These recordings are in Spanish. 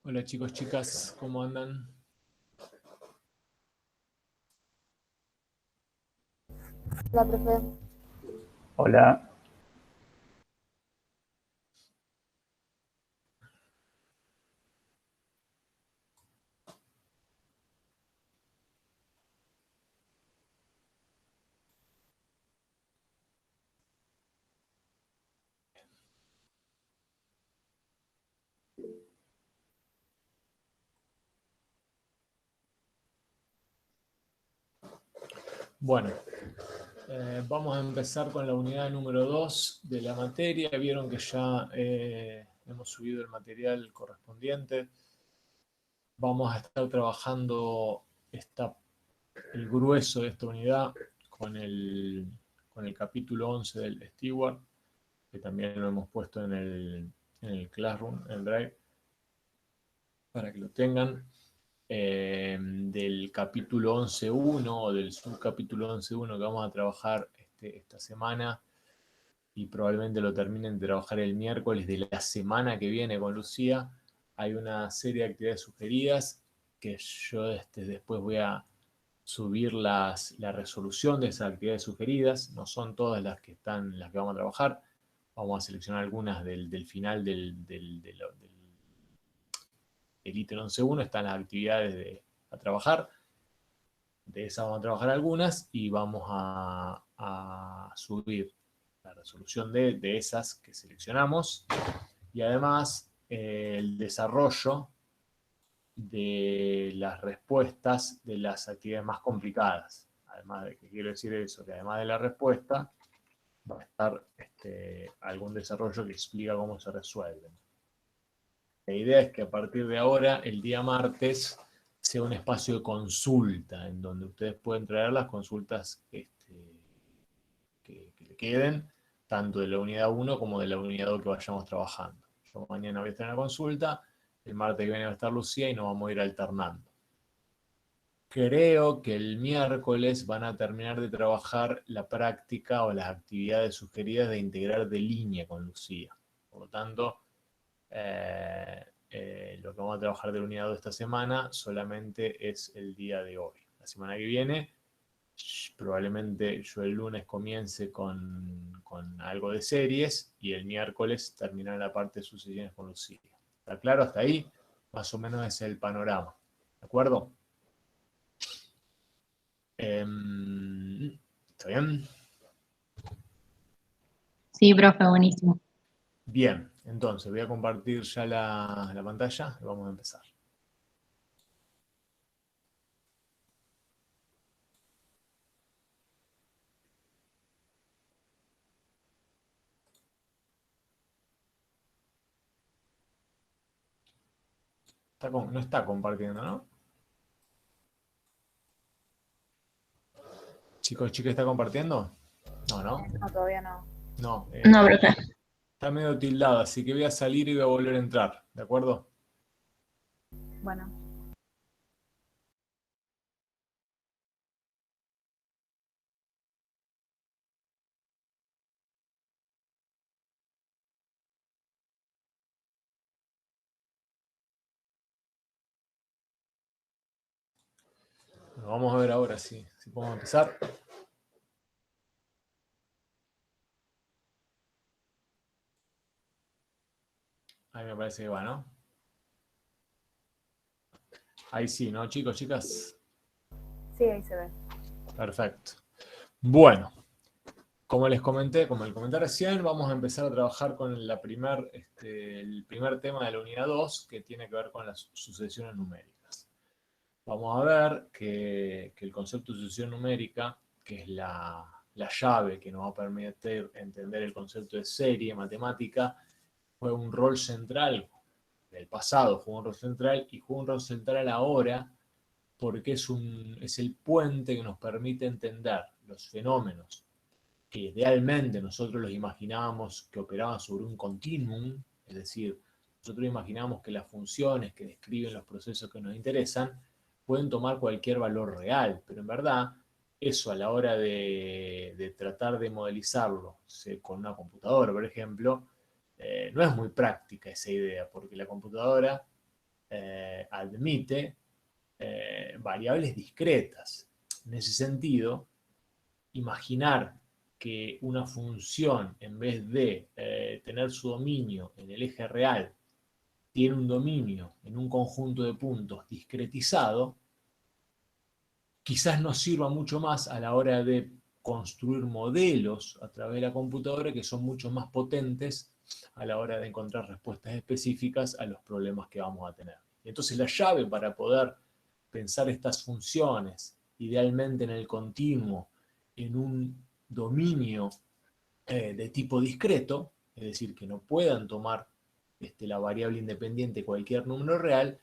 Hola chicos, chicas, ¿cómo andan? La profe. Hola, Bueno, vamos a empezar con la unidad número 2 de la materia. Vieron que ya hemos subido el material correspondiente. Vamos a estar trabajando el grueso de esta unidad con el capítulo 11 del Steward, que también lo hemos puesto en el Classroom, en el Drive, para que lo tengan. Del capítulo 11.1 o del subcapítulo 11.1 que vamos a trabajar esta semana, y probablemente lo terminen de trabajar el miércoles de la semana que viene con Lucía. Hay una serie de actividades sugeridas que yo después voy a subir la resolución de esas actividades sugeridas. No son todas las que vamos a trabajar. Vamos a seleccionar algunas del final del ítem 11.1. Están las actividades a trabajar. De esas vamos a trabajar algunas y vamos a subir la resolución de esas que seleccionamos, y además el desarrollo de las respuestas de las actividades más complicadas. Además de que quiero decir eso, que además de la respuesta va a estar algún desarrollo que explica cómo se resuelven. La idea es que a partir de ahora, el día martes, sea un espacio de consulta, en donde ustedes pueden traer las consultas que le queden, tanto de la unidad 1 como de la unidad 2 que vayamos trabajando. Yo mañana voy a estar en la consulta, el martes que viene va a estar Lucía y nos vamos a ir alternando. Creo que el miércoles van a terminar de trabajar la práctica o las actividades sugeridas de integrar de línea con Lucía. Por lo tanto, lo que vamos a trabajar de la unidad 2 esta semana solamente es el día de hoy. La semana que viene, probablemente yo el lunes comience con algo de series y el miércoles terminará la parte de sucesiones con Lucía. ¿Está claro hasta ahí? Más o menos ese es el panorama. ¿De acuerdo? ¿Está bien? Sí, profe, buenísimo. Bien, entonces voy a compartir ya la pantalla y vamos a empezar. No está compartiendo, ¿no? Chicos, chicas, ¿está compartiendo? No, ¿no? No, todavía no. No, No, profe. está medio tildado, así que voy a salir y voy a volver a entrar, ¿de acuerdo? Bueno. Bueno, vamos a ver ahora si podemos empezar. Ahí me parece que va, ¿no? Ahí sí, ¿no, chicos, chicas? Sí, ahí se ve. Perfecto. Bueno, como les comenté recién, vamos a empezar a trabajar con el primer tema de la unidad 2, que tiene que ver con las sucesiones numéricas. Vamos a ver que el concepto de sucesión numérica, que es la llave que nos va a permitir entender el concepto de serie matemática, juega un rol central del pasado, juega un rol central y juega un rol central ahora, porque es el puente que nos permite entender los fenómenos que idealmente nosotros los imaginábamos que operaban sobre un continuum, es decir, nosotros imaginábamos que las funciones que describen los procesos que nos interesan pueden tomar cualquier valor real, pero en verdad eso a la hora de tratar de modelizarlo con una computadora, por ejemplo, no es muy práctica esa idea, porque la computadora admite variables discretas. En ese sentido, imaginar que una función, en vez de tener su dominio en el eje real, tiene un dominio en un conjunto de puntos discretizado, quizás nos sirva mucho más a la hora de construir modelos a través de la computadora que son mucho más potentes a la hora de encontrar respuestas específicas a los problemas que vamos a tener. Entonces la llave para poder pensar estas funciones, idealmente en el continuo, en un dominio de tipo discreto, es decir, que no puedan tomar la variable independiente cualquier número real,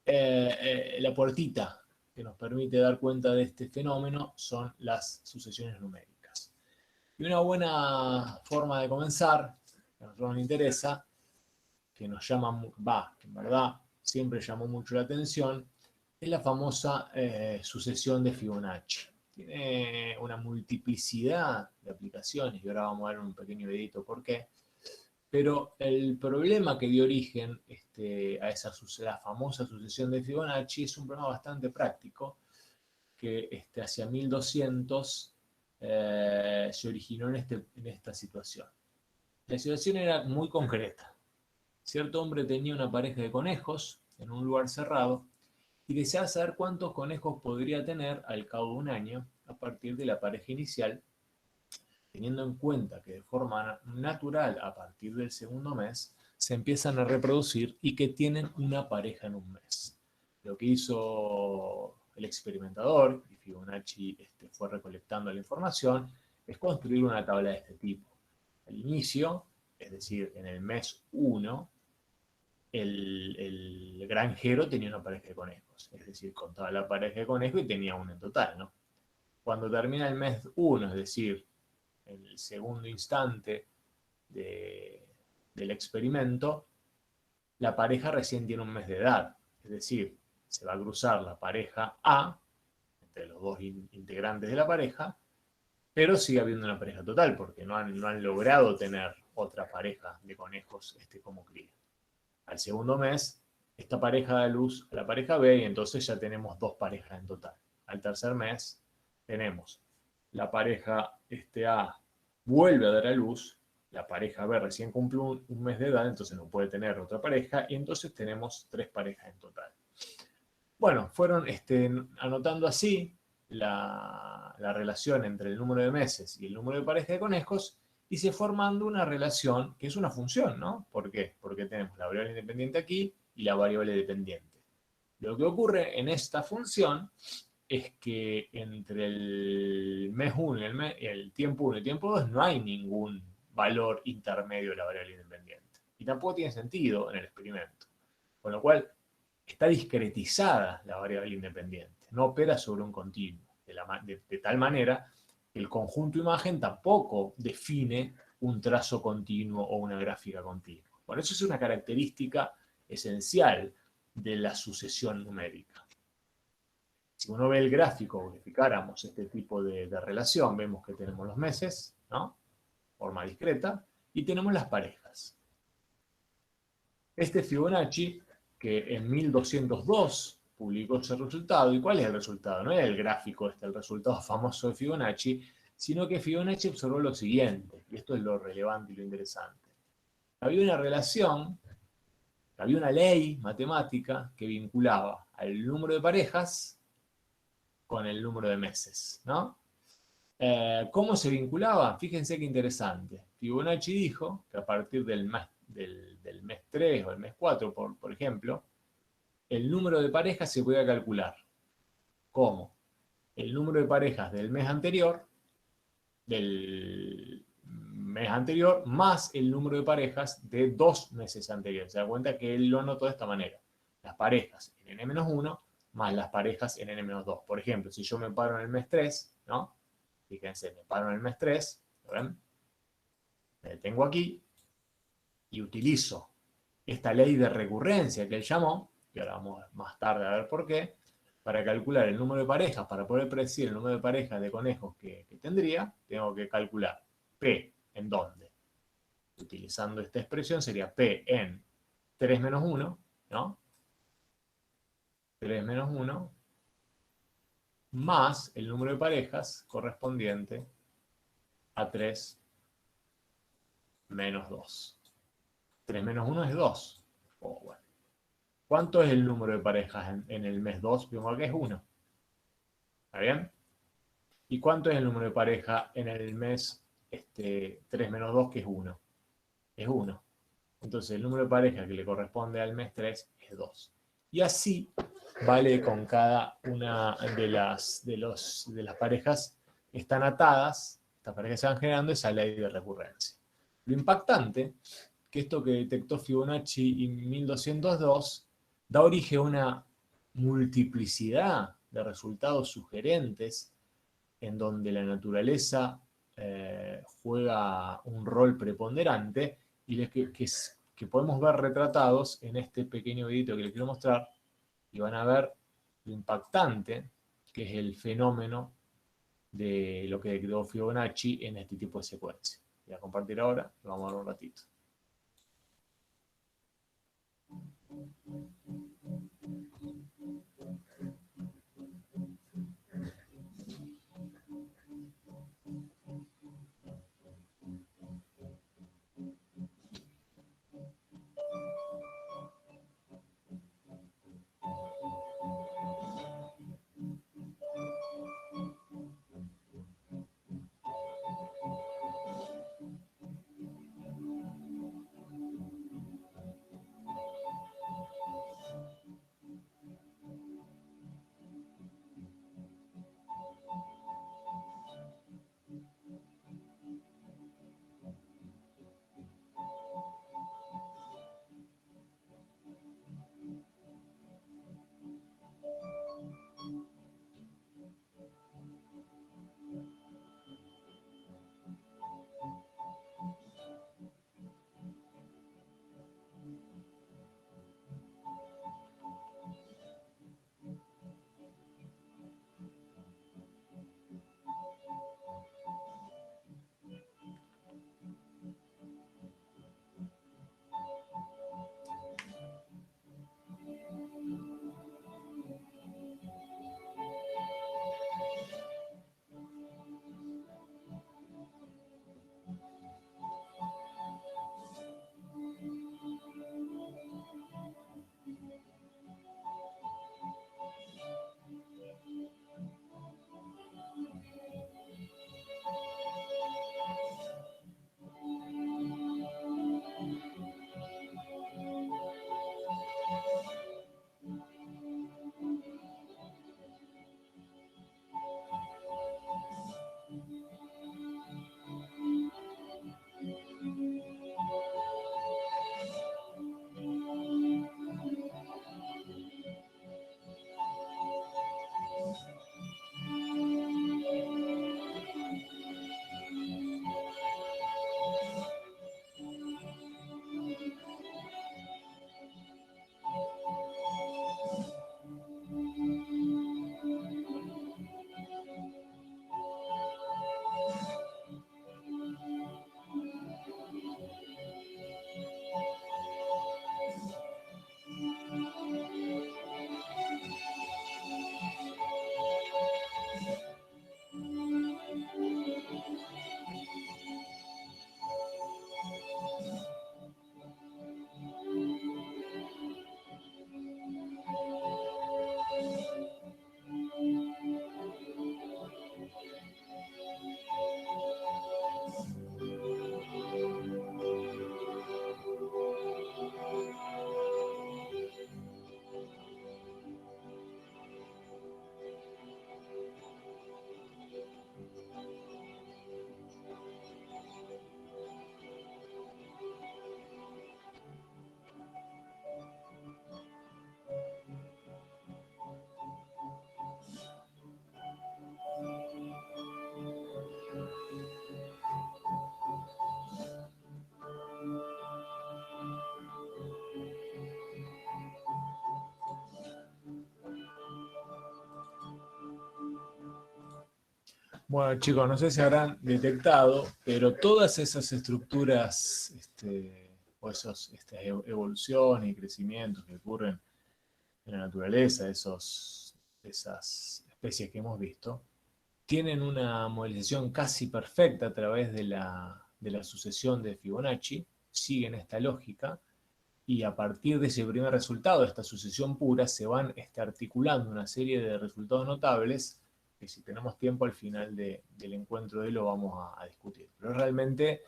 la puertita que nos permite dar cuenta de este fenómeno son las sucesiones numéricas. Y una buena forma de comenzar, que a nosotros nos interesa, que nos llama, que en verdad siempre llamó mucho la atención, es la famosa sucesión de Fibonacci. Tiene una multiplicidad de aplicaciones y ahora vamos a ver un pequeño videito por qué. Pero el problema que dio origen a la famosa sucesión de Fibonacci es un problema bastante práctico que hacia 1200 se originó en esta situación. La situación era muy concreta. Cierto hombre tenía una pareja de conejos en un lugar cerrado y deseaba saber cuántos conejos podría tener al cabo de un año a partir de la pareja inicial, teniendo en cuenta que de forma natural a partir del segundo mes se empiezan a reproducir y que tienen una pareja en un mes. Lo que hizo el experimentador, y Fibonacci fue recolectando la información, es construir una tabla de este tipo. Al inicio, es decir, en el mes 1, el granjero tenía una pareja de conejos, es decir, contaba la pareja de conejos y tenía uno en total, ¿no? Cuando termina el mes 1, es decir, en el segundo instante del experimento, la pareja recién tiene un mes de edad, es decir, se va a cruzar la pareja A entre los dos integrantes de la pareja, pero sigue habiendo una pareja total porque no han logrado tener otra pareja de conejos como cría. Al segundo mes, esta pareja da luz a la pareja B y entonces ya tenemos dos parejas en total. Al tercer mes tenemos la pareja A vuelve a dar a luz, la pareja B recién cumple un mes de edad, entonces no puede tener otra pareja y entonces tenemos tres parejas en total. Bueno, fueron anotando así la relación entre el número de meses y el número de parejas de conejos y se formando una relación que es una función, ¿no? ¿Por qué? Porque tenemos la variable independiente aquí y la variable dependiente. Lo que ocurre en esta función es que entre el mes 1 y el tiempo 1 y el tiempo 2 no hay ningún valor intermedio de la variable independiente. Y tampoco tiene sentido en el experimento. Con lo cual, está discretizada la variable independiente. No opera sobre un continuo. De tal manera que el conjunto imagen tampoco define un trazo continuo o una gráfica continua. Bueno, eso es una característica esencial de la sucesión numérica. Si uno ve el gráfico, verificáramos este tipo de relación, vemos que tenemos los meses, ¿no? Forma discreta, y tenemos las parejas. Este Fibonacci, que en 1202 publicó ese resultado, ¿y cuál es el resultado? No es el gráfico, el resultado famoso de Fibonacci, sino que Fibonacci observó lo siguiente, y esto es lo relevante y lo interesante. Había una relación, había una ley matemática que vinculaba al número de parejas con el número de meses, ¿no? ¿Cómo se vinculaba? Fíjense qué interesante. Fibonacci dijo que a partir del mes 3 o el mes 4, por ejemplo, el número de parejas se podía calcular. ¿Cómo? El número de parejas del mes anterior más el número de parejas de 2 meses anteriores. Se da cuenta que él lo anotó de esta manera. Las parejas en n-1 más las parejas en n-2. Por ejemplo, si yo me paro en el mes 3, ¿no? Fíjense, me paro en el mes 3, ¿ven? Me detengo aquí y utilizo esta ley de recurrencia que él llamó, que ahora vamos más tarde a ver por qué, para calcular el número de parejas, para poder predecir el número de parejas de conejos que tendría, tengo que calcular P en dónde. Utilizando esta expresión sería P en 3 menos 1, ¿no? 3 menos 1 más el número de parejas correspondiente a 3 menos 2. 3 menos 1 es 2. Oh, bueno. ¿Cuánto es el número de parejas en el mes 2? Vemos que es 1. ¿Está bien? ¿Y cuánto es el número de pareja en el mes 3 menos 2, que es 1? Es 1. Entonces el número de pareja que le corresponde al mes 3 es 2. Y así vale con cada una de las parejas que están atadas, estas parejas se van generando esa ley de recurrencia. Lo impactante, que esto que detectó Fibonacci en 1202, da origen a una multiplicidad de resultados sugerentes en donde la naturaleza juega un rol preponderante y que podemos ver retratados en este pequeño videito que les quiero mostrar, y van a ver lo impactante que es el fenómeno de lo que detectó Fibonacci en este tipo de secuencia. Voy a compartir ahora, lo vamos a ver un ratito. Bueno, chicos, no sé si habrán detectado, pero todas esas estructuras, o esas evoluciones y crecimientos que ocurren en la naturaleza, esas especies que hemos visto, tienen una modelización casi perfecta a través de la sucesión de Fibonacci, siguen esta lógica, y a partir de ese primer resultado, de esta sucesión pura, se van articulando una serie de resultados notables que si tenemos tiempo al final del encuentro de lo vamos a discutir. Pero es realmente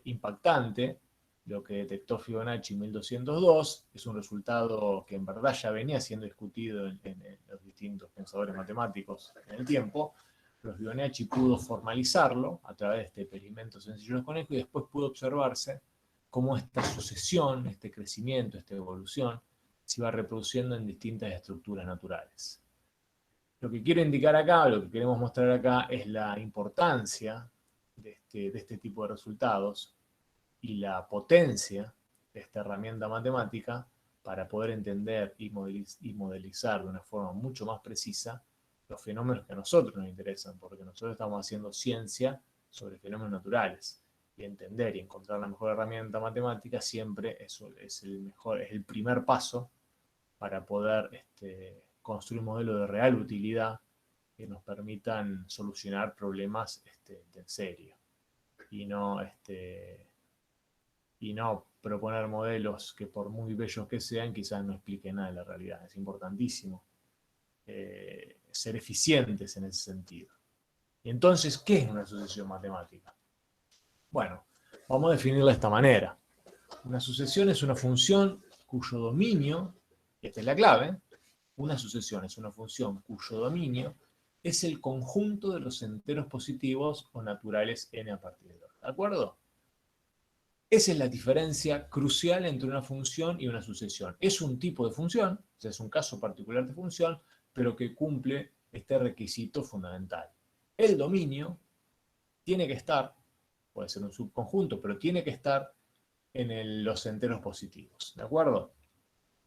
impactante lo que detectó Fibonacci 1202, es un resultado que en verdad ya venía siendo discutido en los distintos pensadores matemáticos en el tiempo, pero Fibonacci pudo formalizarlo a través de este experimento sencillo de conejo y después pudo observarse cómo esta sucesión, este crecimiento, esta evolución, se iba reproduciendo en distintas estructuras naturales. Lo que quiero indicar acá, lo que queremos mostrar acá, es la importancia de este tipo de resultados y la potencia de esta herramienta matemática para poder entender y modelizar de una forma mucho más precisa los fenómenos que a nosotros nos interesan, porque nosotros estamos haciendo ciencia sobre fenómenos naturales. Y entender y encontrar la mejor herramienta matemática siempre es el primer paso para poder construir un modelo de real utilidad que nos permitan solucionar problemas en serio y no proponer modelos que por muy bellos que sean quizás no expliquen nada de la realidad. Es importantísimo ser eficientes en ese sentido. Y entonces, ¿qué es una sucesión matemática? Bueno, vamos a definirla de esta manera. Una sucesión es una función cuyo dominio, y esta es la clave, una sucesión es una función cuyo dominio es el conjunto de los enteros positivos o naturales n a partir de 2. ¿De acuerdo? Esa es la diferencia crucial entre una función y una sucesión. Es un tipo de función, o sea, es un caso particular de función, pero que cumple este requisito fundamental. El dominio tiene que estar, puede ser un subconjunto, pero tiene que estar en los enteros positivos. ¿De acuerdo?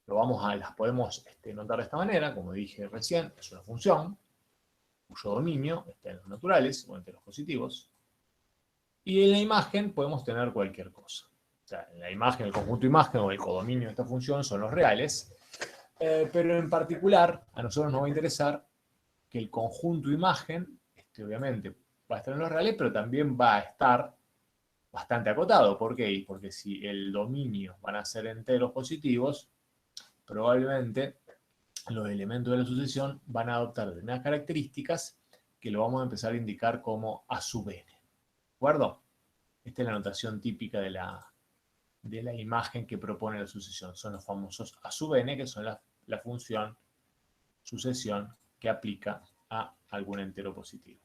Las podemos notar de esta manera, como dije recién, es una función cuyo dominio está en los naturales o enteros positivos. Y en la imagen podemos tener cualquier cosa. O sea, en la imagen, el conjunto imagen o el codominio de esta función son los reales, pero en particular a nosotros nos va a interesar que el conjunto imagen, obviamente, va a estar en los reales, pero también va a estar bastante acotado. ¿Por qué? Porque si el dominio van a ser enteros positivos, probablemente los elementos de la sucesión van a adoptar determinadas características que lo vamos a empezar a indicar como A sub n. ¿De acuerdo? Esta es la notación típica de la imagen que propone la sucesión. Son los famosos A sub n, que son la función sucesión que aplica a algún entero positivo.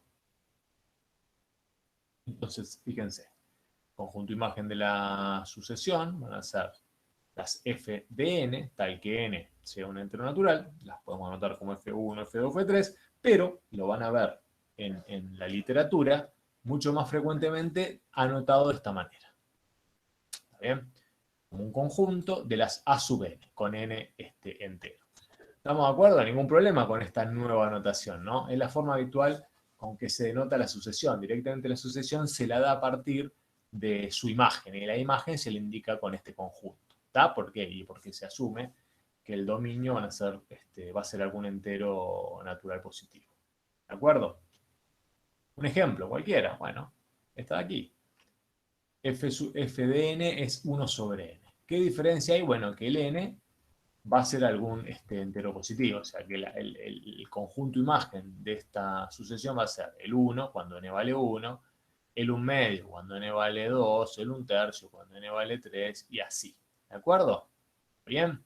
Entonces, fíjense, conjunto imagen de la sucesión van a ser las f de n, tal que n sea un entero natural, las podemos anotar como f1, f2, f3, pero lo van a ver en la literatura mucho más frecuentemente anotado de esta manera. ¿Está bien? Como un conjunto de las a sub n, con n entero. ¿Estamos de acuerdo? Ningún problema con esta nueva anotación, ¿no? Es la forma habitual con que se denota la sucesión. Directamente la sucesión se la da a partir de su imagen, y la imagen se le indica con este conjunto. ¿Está? ¿Por qué? Y porque se asume que el dominio va a ser algún entero natural positivo. ¿De acuerdo? Un ejemplo, cualquiera. Bueno, está de aquí. F de n es 1 sobre n. ¿Qué diferencia hay? Bueno, que el n va a ser algún entero positivo, o sea que el conjunto imagen de esta sucesión va a ser el 1 cuando n vale 1, el 1 medio cuando n vale 2, el 1 tercio cuando n vale 3 y así. ¿De acuerdo? Bien.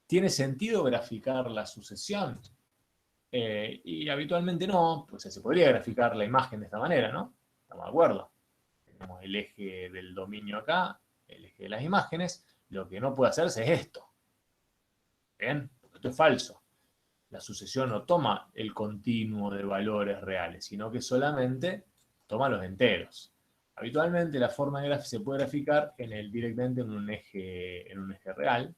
¿Tiene sentido graficar la sucesión? Y habitualmente no, pues se podría graficar la imagen de esta manera, ¿no? ¿Estamos de acuerdo? Tenemos el eje del dominio acá, el eje de las imágenes, lo que no puede hacerse es esto. ¿Bien? Esto es falso. La sucesión no toma el continuo de valores reales, sino que solamente toma los enteros. Habitualmente la forma de se puede graficar directamente en un eje real,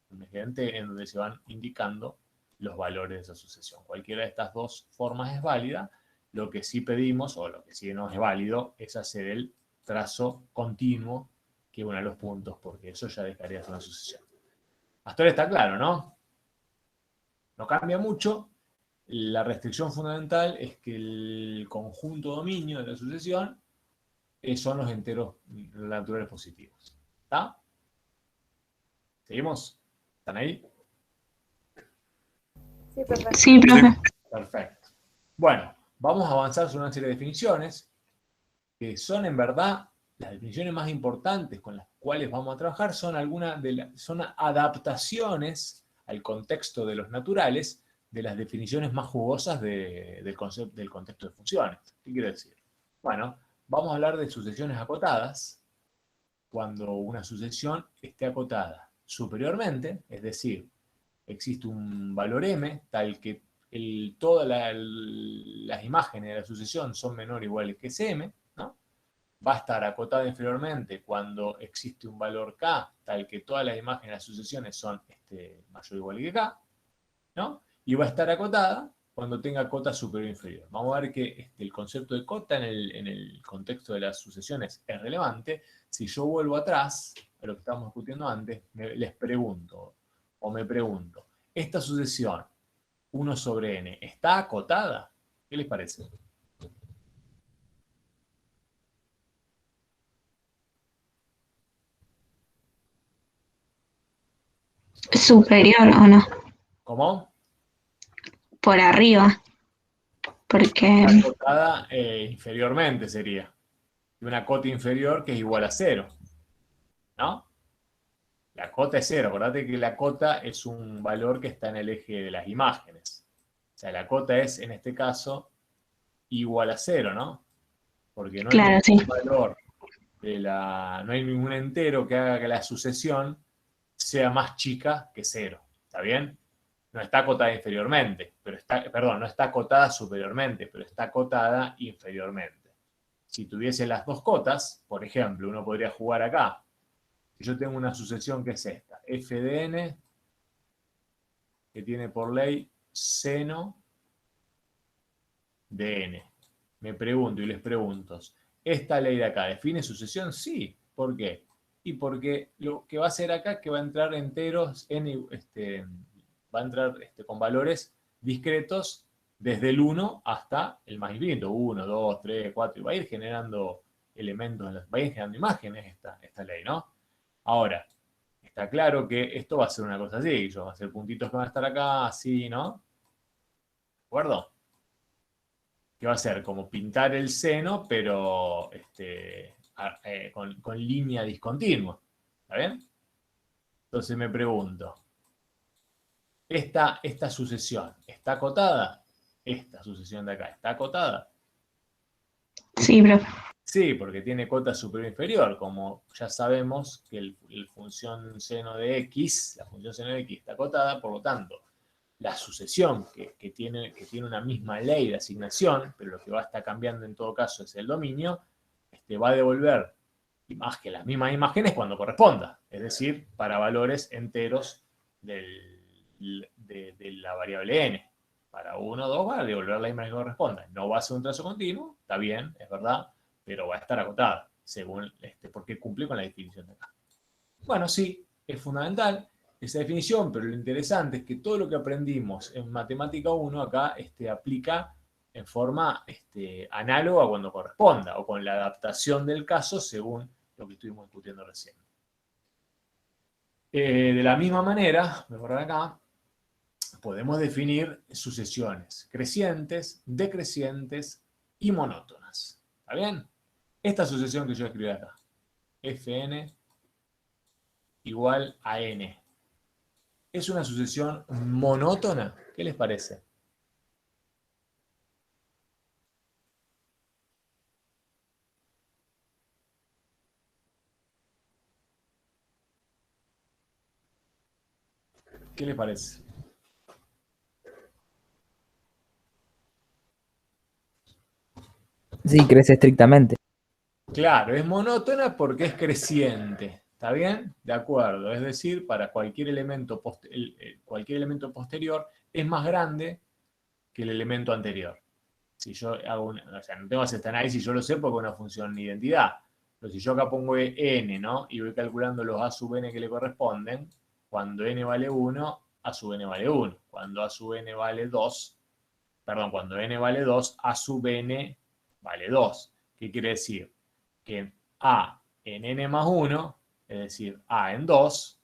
un eje en donde se van indicando los valores de esa sucesión. Cualquiera de estas dos formas es válida, Lo que sí pedimos, o lo que sí no es válido, es hacer el trazo continuo que une los puntos, porque eso ya dejaría de ser una sucesión. Hasta ahora está claro, ¿no? No cambia mucho. La restricción fundamental es que el conjunto dominio de la sucesión son los enteros naturales positivos. ¿Está? ¿Seguimos? ¿Están ahí? Sí, perfecto. Sí, profe. Perfecto. Bueno, vamos a avanzar sobre una serie de definiciones que son en verdad las definiciones más importantes con las cuales vamos a trabajar, son son adaptaciones al contexto de los naturales de las definiciones más jugosas del contexto de funciones. ¿Qué quiere decir? Bueno, vamos a hablar de sucesiones acotadas cuando una sucesión esté acotada superiormente, es decir, existe un valor m tal que todas las imágenes de la sucesión son menor o iguales que Cm, ¿no? Va a estar acotada inferiormente cuando existe un valor k tal que todas las imágenes de las sucesiones son mayor o igual que k, ¿no? Y va a estar acotada cuando tenga cota superior o inferior. Vamos a ver que el concepto de cota en el contexto de las sucesiones es relevante. Si yo vuelvo atrás a lo que estábamos discutiendo antes, les pregunto, o me pregunto, ¿esta sucesión 1 sobre n está acotada? ¿Qué les parece? ¿Superior o no? ¿Cómo? Por arriba. Porque, Está acotada inferiormente sería. Y una cota inferior que es igual a 0. ¿No? La cota es 0. Acordate que la cota es un valor que está en el eje de las imágenes. O sea, la cota es, en este caso, igual a 0, ¿no? Porque no hay claro, sí. ningún valor no hay ningún entero que haga que la sucesión sea más chica que 0. ¿Está bien? No está acotada inferiormente, no está acotada superiormente, pero está acotada inferiormente. Si tuviese las dos cotas, por ejemplo, uno podría jugar acá. Si yo tengo una sucesión que es esta, f de n, que tiene por ley seno de n. Me pregunto y les pregunto, ¿esta ley de acá define sucesión? Sí. ¿Por qué? Y porque lo que va a hacer acá es que va a entrar enteros, va a entrar con valores discretos desde el 1 hasta el más infinito. 1, 2, 3, 4, y va a ir generando elementos, va a ir generando imágenes esta ley, ¿no? Ahora, está claro que esto va a ser una cosa así, va a ser puntitos que van a estar acá, así, ¿no? ¿De acuerdo? Que va a ser como pintar el seno, pero con línea discontinua. ¿Está bien? Entonces me pregunto, ¿esta sucesión está acotada? Esta sucesión de acá, ¿está acotada? Sí, profe. Sí, porque tiene cota superior e inferior. Como ya sabemos que la función seno de x está acotada, por lo tanto, la sucesión que tiene una misma ley de asignación, pero lo que va a estar cambiando en todo caso es el dominio, va a devolver las mismas imágenes cuando corresponda, es decir, para valores enteros de la variable n. Para 1 o 2 va a devolver la imagen que corresponda. No va a ser un trazo continuo, está bien, es verdad, pero va a estar acotada, según porque cumple con la definición de acá. Bueno, sí, es fundamental esa definición, pero lo interesante es que todo lo que aprendimos en Matemática 1 acá aplica en forma análoga cuando corresponda, o con la adaptación del caso según lo que estuvimos discutiendo recién. De la misma manera, mejor acá, podemos definir sucesiones crecientes, decrecientes y monótonas. ¿Está bien? Esta sucesión que yo escribí acá, Fn igual a n, ¿es una sucesión monótona? ¿Qué les parece? ¿Qué les parece? Sí, crece estrictamente. Claro, es monótona porque es creciente. ¿Está bien? De acuerdo. Es decir, para cualquier elemento posterior es más grande que el elemento anterior. Si yo hago o sea, no tengo que hacer este análisis, yo lo sé porque es una función de identidad. Pero si yo acá pongo n, ¿no? Y voy calculando los a sub n que le corresponden, cuando n vale 1, a sub n vale 1. Cuando a sub n vale 2, perdón, cuando n vale 2, a sub n vale 2. ¿Qué quiere decir? Que a en n más 1, es decir, a en 2,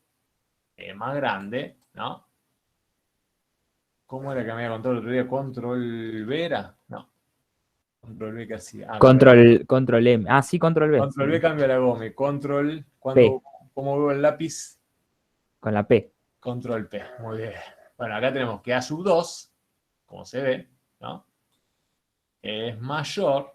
es más grande, ¿no? ¿Cómo era que me había contado el otro día? ¿Control B era? No. Control B que hacía. Control M. Ah, sí, Control B. Control Sí. B cambia la goma. Control, P. ¿cómo veo el lápiz? Con la P. Control P. Muy bien. Bueno, acá tenemos que A sub 2, como se ve, ¿no? Es mayor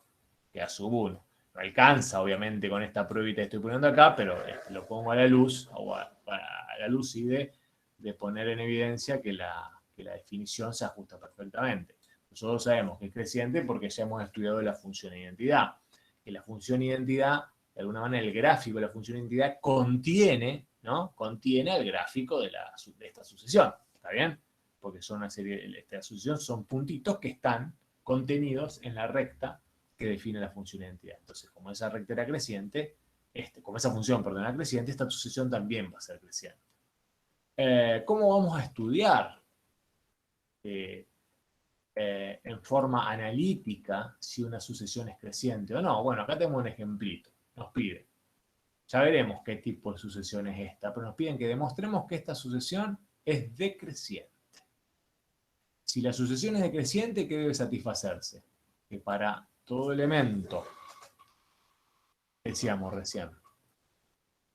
que A sub 1. No alcanza, obviamente, con esta pruebita que estoy poniendo acá, pero lo pongo a la luz, a la luz y de poner en evidencia que la definición se ajusta perfectamente. Nosotros sabemos que es creciente porque ya hemos estudiado la función identidad. Que la función identidad, de alguna manera, el gráfico de la función identidad contiene, ¿no? Contiene el gráfico de esta sucesión. ¿Está bien? Porque son una serie, esta sucesión son puntitos que están contenidos en la recta que define la función identidad. Entonces, como esa recta era creciente, como esa función, perdón, era creciente, esta sucesión también va a ser creciente. ¿Cómo vamos a estudiar en forma analítica si una sucesión es creciente o no? Bueno, acá tenemos un ejemplito. Nos pide. Ya veremos qué tipo de sucesión es esta, pero nos piden que demostremos que esta sucesión es decreciente. Si la sucesión es decreciente, ¿qué debe satisfacerse? Que para todo elemento, decíamos recién,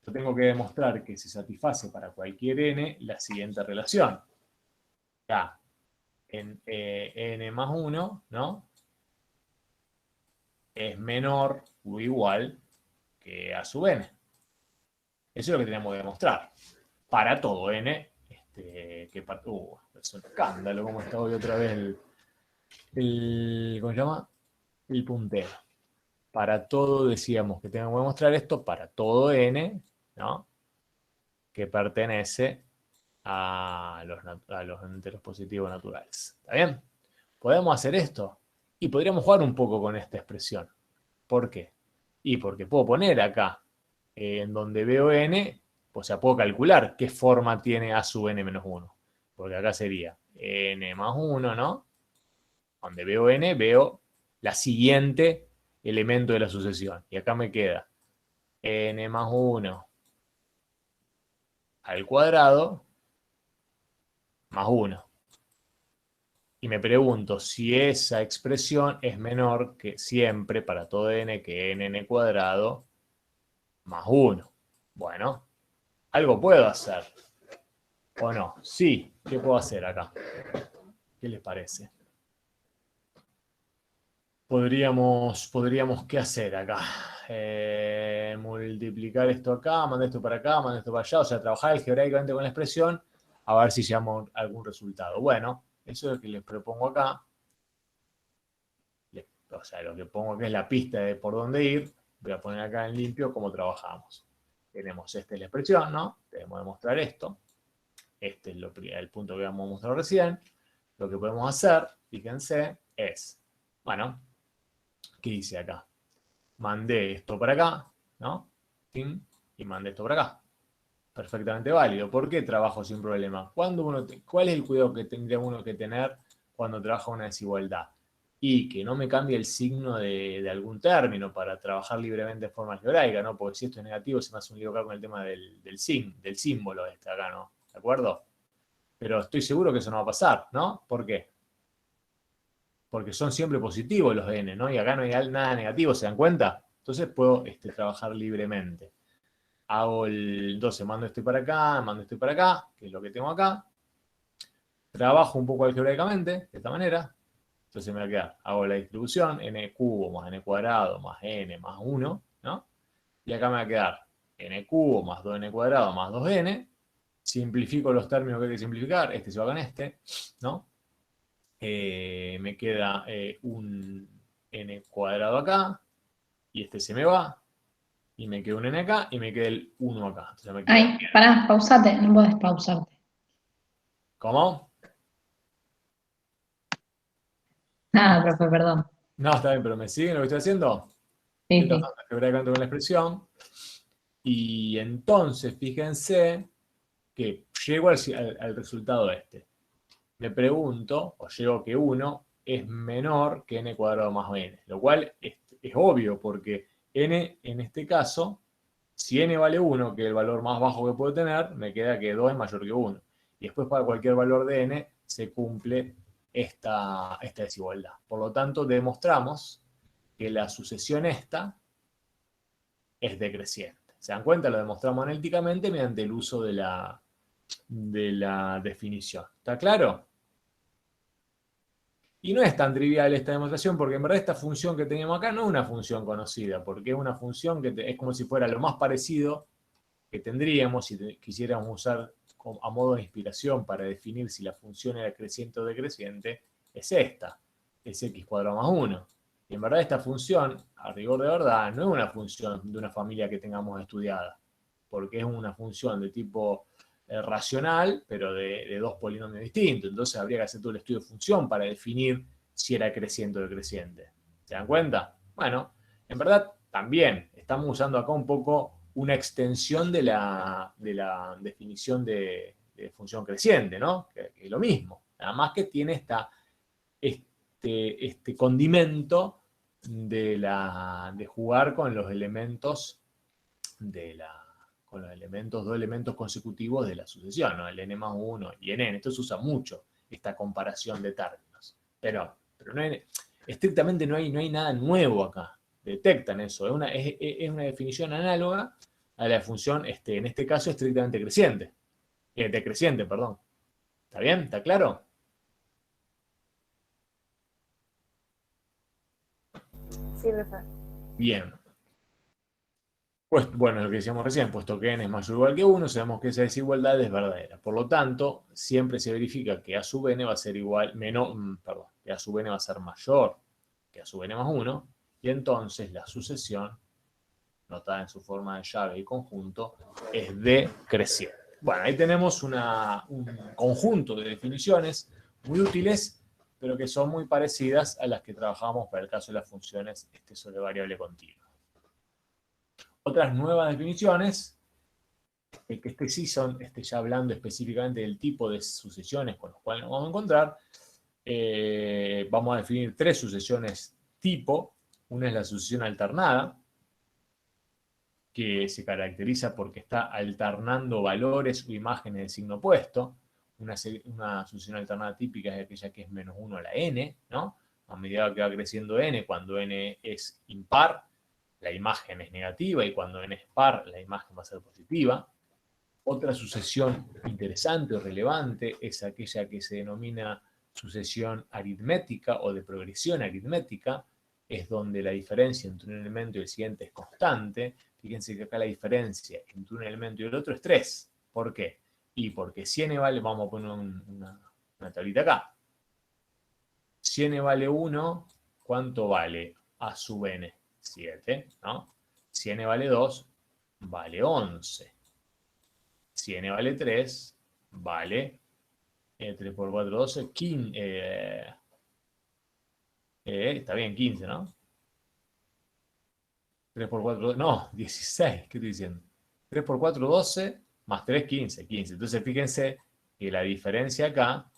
yo tengo que demostrar que se satisface para cualquier n la siguiente relación. Ya, en n más 1, ¿no? Es menor o igual que a sub n. Eso es lo que tenemos que demostrar. Para todo n, es un escándalo cómo está hoy otra vez ¿cómo se llama? El puntero. Para todo decíamos que tenemos que demostrar esto, para todo n, ¿no? Que pertenece a los enteros positivos naturales. ¿Está bien? ¿Podemos hacer esto? Y podríamos jugar un poco con esta expresión. ¿Por qué? Y porque puedo poner acá, en donde veo n, o sea, puedo calcular qué forma tiene a sub n menos 1. Porque acá sería n más 1, ¿no? Donde veo n, veo la siguiente elemento de la sucesión. Y acá me queda n más 1 al cuadrado más 1. Y me pregunto si esa expresión es menor que siempre para todo n que n cuadrado más 1. Bueno, algo puedo hacer. ¿O no? Sí. ¿Qué puedo hacer acá? ¿Qué les parece? Podríamos ¿qué hacer acá? Multiplicar esto acá, mandar esto para acá, mandar esto para allá. O sea, trabajar algebraicamente con la expresión a ver si llegamos a algún resultado. Bueno, eso es lo que les propongo acá. O sea, lo que pongo aquí es la pista de por dónde ir. Voy a poner acá en limpio cómo trabajamos. Tenemos esta es la expresión, ¿no? Debemos demostrar esto. Este es el punto que vamos a mostrar recién. Lo que podemos hacer, fíjense, es, bueno, ¿qué dice acá? Mandé esto para acá, ¿no? Y mandé esto para acá. Perfectamente válido. ¿Por qué trabajo sin problema? ¿Cuál es el cuidado que tendría uno que tener cuando trabaja una desigualdad? Y que no me cambie el signo de algún término para trabajar libremente de forma algebraica, ¿no? Porque si esto es negativo se me hace un lío acá con el tema del símbolo acá, ¿no? ¿De acuerdo? Pero estoy seguro que eso no va a pasar, ¿no? ¿Por qué? Porque son siempre positivos los n, ¿no? Y acá no hay nada negativo, ¿se dan cuenta? Entonces puedo trabajar libremente. Entonces mando esto para acá, que es lo que tengo acá. Trabajo un poco algebraicamente, de esta manera. Entonces me va a quedar, hago la distribución, n cubo más n cuadrado más n más 1, ¿no? Y acá me va a quedar n cubo más 2n cuadrado más 2n. Simplifico los términos que hay que simplificar, este se va con este, ¿no? Me queda un n cuadrado acá, y este se me va, y me queda un n acá, y me queda el 1 acá. Entonces me queda... Ay, pará, pausate, no podés pausarte. ¿Cómo? Nada, profe, perdón. No, está bien, pero ¿me siguen lo que estoy haciendo? Sí, Estoy sí. trabajando algebraicamente con la expresión. Y entonces, fíjense que llego al resultado este. Me pregunto, o llego que 1 es menor que n cuadrado más n, lo cual es obvio, porque n en este caso, si n vale 1, que es el valor más bajo que puedo tener, me queda que 2 es mayor que 1. Y después para cualquier valor de n se cumple esta desigualdad. Por lo tanto, demostramos que la sucesión esta es decreciente. ¿Se dan cuenta? Lo demostramos analíticamente mediante el uso de la definición. ¿Está claro? Y no es tan trivial esta demostración porque en verdad esta función que teníamos acá no es una función conocida, porque es una función que es como si fuera lo más parecido que tendríamos si quisiéramos usar a modo de inspiración para definir si la función era creciente o decreciente, es esta, es x cuadrado más 1. Y en verdad esta función, a rigor de verdad, no es una función de una familia que tengamos estudiada, porque es una función de tipo racional, pero de dos polinomios distintos. Entonces habría que hacer todo el estudio de función para definir si era creciente o decreciente. ¿Se dan cuenta? Bueno, en verdad también estamos usando acá un poco una extensión de la definición de función creciente, ¿no? Que es lo mismo. Nada más que tiene este condimento de jugar con los elementos dos elementos consecutivos de la sucesión, ¿no? El n más 1 y el n. Esto se usa mucho, esta comparación de términos. Pero estrictamente no hay nada nuevo acá. Detectan eso. Es una definición análoga a la función, en este caso, estrictamente creciente. Decreciente, perdón. ¿Está bien? ¿Está claro? Sí, profe. Bien. Pues, bueno, lo que decíamos recién, puesto que n es mayor o igual que 1, sabemos que esa desigualdad es verdadera. Por lo tanto, siempre se verifica que a sub n va a ser que a sub n va a ser mayor que a sub n más 1, y entonces la sucesión, notada en su forma de llave y conjunto, es decreciente. Bueno, ahí tenemos un conjunto de definiciones muy útiles, pero que son muy parecidas a las que trabajamos para el caso de las funciones sobre variable continua. Otras nuevas definiciones, que sí son, ya hablando específicamente del tipo de sucesiones con los cuales nos vamos a encontrar, vamos a definir 3 sucesiones tipo. Una es la sucesión alternada, que se caracteriza porque está alternando valores o imágenes de signo opuesto. Una sucesión alternada típica es aquella que es menos 1 a la n, ¿no? A medida que va creciendo n, cuando n es impar, la imagen es negativa, y cuando n es par, la imagen va a ser positiva. Otra sucesión interesante o relevante es aquella que se denomina sucesión aritmética o de progresión aritmética. Es donde la diferencia entre un elemento y el siguiente es constante. Fíjense que acá la diferencia entre un elemento y el otro es 3. ¿Por qué? Y porque si n vale, vamos a poner una tablita acá. Si n vale 1, ¿cuánto vale a sub n? 7, ¿no? Si n vale 2, vale 11. Si n vale 3, vale 3 por 4, 12, 15. Está bien, 15, ¿no? 3 por 4, no, 16, ¿qué estoy diciendo? 3 por 4, 12, más 3, 15, 15. Entonces fíjense que la diferencia acá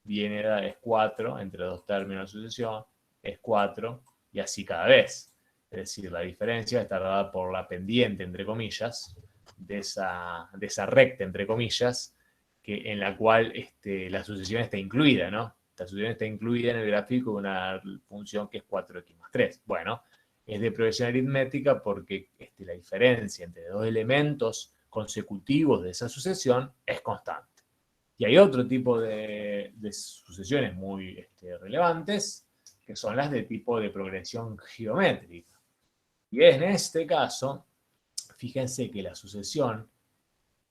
es 4, entre dos términos de sucesión, es 4, y así cada vez. Es decir, la diferencia está dada por la pendiente, entre comillas, de esa recta, entre comillas, en la cual la sucesión está incluida, ¿no? La sucesión está incluida en el gráfico de una función que es 4x más 3. Bueno, es de progresión aritmética porque la diferencia entre dos elementos consecutivos de esa sucesión es constante. Y hay otro tipo de sucesiones muy relevantes, que son las de tipo de progresión geométrica. Y en este caso, fíjense que la sucesión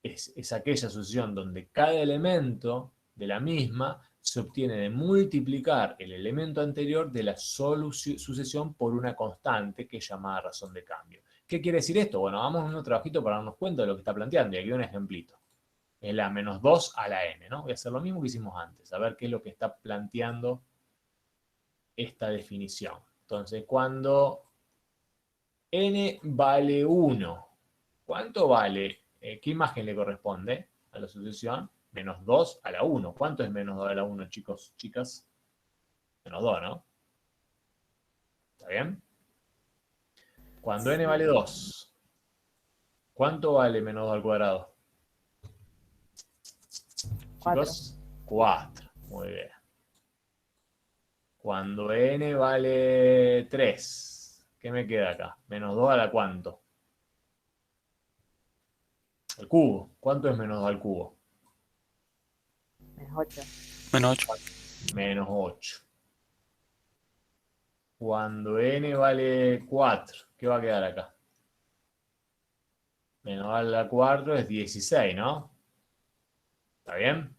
es aquella sucesión donde cada elemento de la misma se obtiene de multiplicar el elemento anterior de la sucesión por una constante que es llamada razón de cambio. ¿Qué quiere decir esto? Bueno, vamos a un trabajito para darnos cuenta de lo que está planteando, y aquí un ejemplito. Es la menos 2 a la n, ¿no? Voy a hacer lo mismo que hicimos antes, a ver qué es lo que está planteando esta definición. Entonces, cuando n vale 1, ¿cuánto vale? ¿Qué imagen le corresponde a la sucesión? Menos 2 a la 1. ¿Cuánto es menos 2 a la 1, chicos, chicas? Menos 2, ¿no? ¿Está bien? Cuando n vale 2, ¿cuánto vale menos 2 al cuadrado? 4. Chicos, 4. Muy bien. Cuando n vale 3, ¿qué me queda acá? Menos 2 a la ¿cuánto? Al cubo. ¿Cuánto es menos 2 al cubo? Menos 8. Menos 8. Menos 8. Cuando n vale 4, ¿qué va a quedar acá? Menos 2 a la 4 es 16, ¿no? ¿Está bien?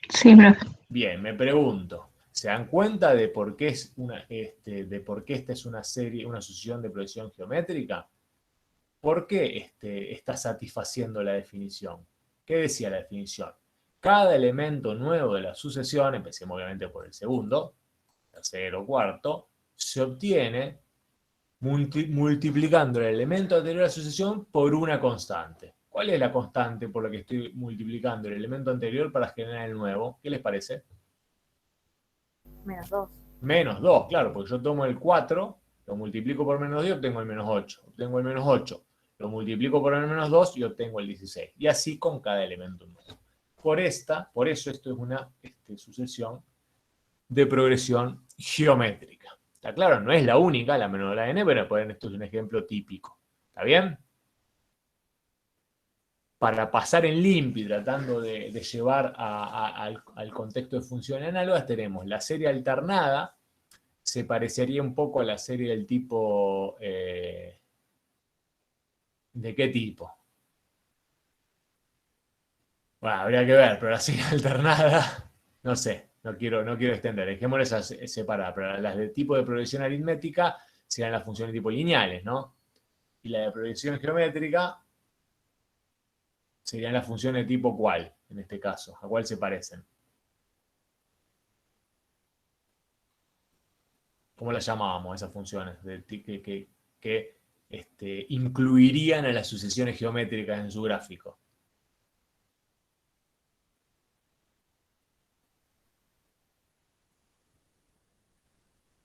Sí, profe. Bien, me pregunto, ¿se dan cuenta de por qué es de por qué esta es una serie, una sucesión de proyección geométrica? ¿Por qué está satisfaciendo la definición? ¿Qué decía la definición? Cada elemento nuevo de la sucesión, empecemos obviamente por el segundo, tercero, cuarto, se obtiene multiplicando el elemento anterior a la sucesión por una constante. ¿Cuál es la constante por la que estoy multiplicando el elemento anterior para generar el nuevo? ¿Qué les parece? Menos 2. Menos 2, claro, porque yo tomo el 4, lo multiplico por menos 2 y obtengo el menos 8. Obtengo el menos 8, lo multiplico por el menos 2 y obtengo el 16. Y así con cada elemento nuevo. Por eso esto es una sucesión de progresión geométrica. ¿Está claro? No es la única, la menor de la n, pero esto es un ejemplo típico. ¿Está bien? Para pasar en limpio y tratando de llevar al contexto de funciones análogas, tenemos la serie alternada, se parecería un poco a la serie del tipo... ¿de qué tipo? Bueno, habría que ver, pero la serie alternada, no sé, no quiero extender, dejémoslas separadas, pero las de tipo de progresión aritmética serían las funciones tipo lineales, ¿no? Y la de progresión geométrica serían las funciones tipo ¿cuál? En este caso, ¿a cuál se parecen? ¿Cómo las llamábamos esas funciones? Que incluirían a las sucesiones geométricas en su gráfico.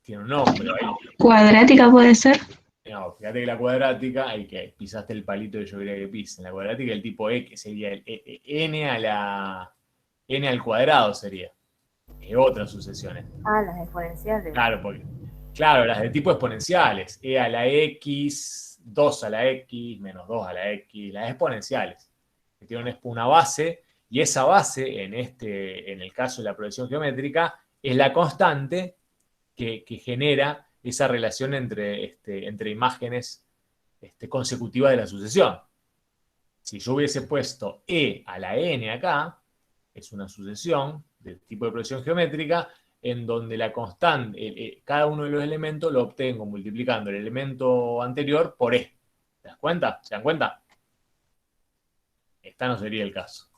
Tiene un nombre ahí. Cuadrática puede ser. No, fíjate que la cuadrática, ahí que pisaste el palito que yo quería que pisen. La cuadrática, el tipo X sería el n al cuadrado sería. Otras sucesiones. Ah, las exponenciales. Claro, las de tipo exponenciales. E a la X, 2 a la X, menos 2 a la X, las exponenciales. Que tienen una base, y esa base, en el caso de la progresión geométrica, es la constante que genera esa relación entre imágenes consecutivas de la sucesión. Si yo hubiese puesto e a la n acá, es una sucesión del tipo de progresión geométrica en donde la constante, cada uno de los elementos lo obtengo multiplicando el elemento anterior por e. ¿Te das cuenta? ¿Se dan cuenta? Esta no sería el caso.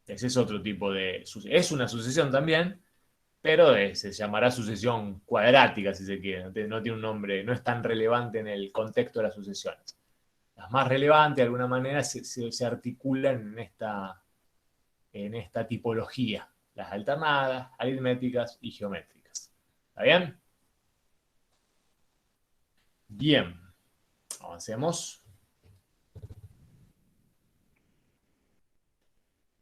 Ese es otro tipo de sucesión. Es una sucesión también, pero se llamará sucesión cuadrática, si se quiere. No tiene un nombre, no es tan relevante en el contexto de las sucesiones. Las más relevantes, de alguna manera, se articulan en esta tipología. Las alternadas, aritméticas y geométricas. ¿Está bien? Bien. Avancemos.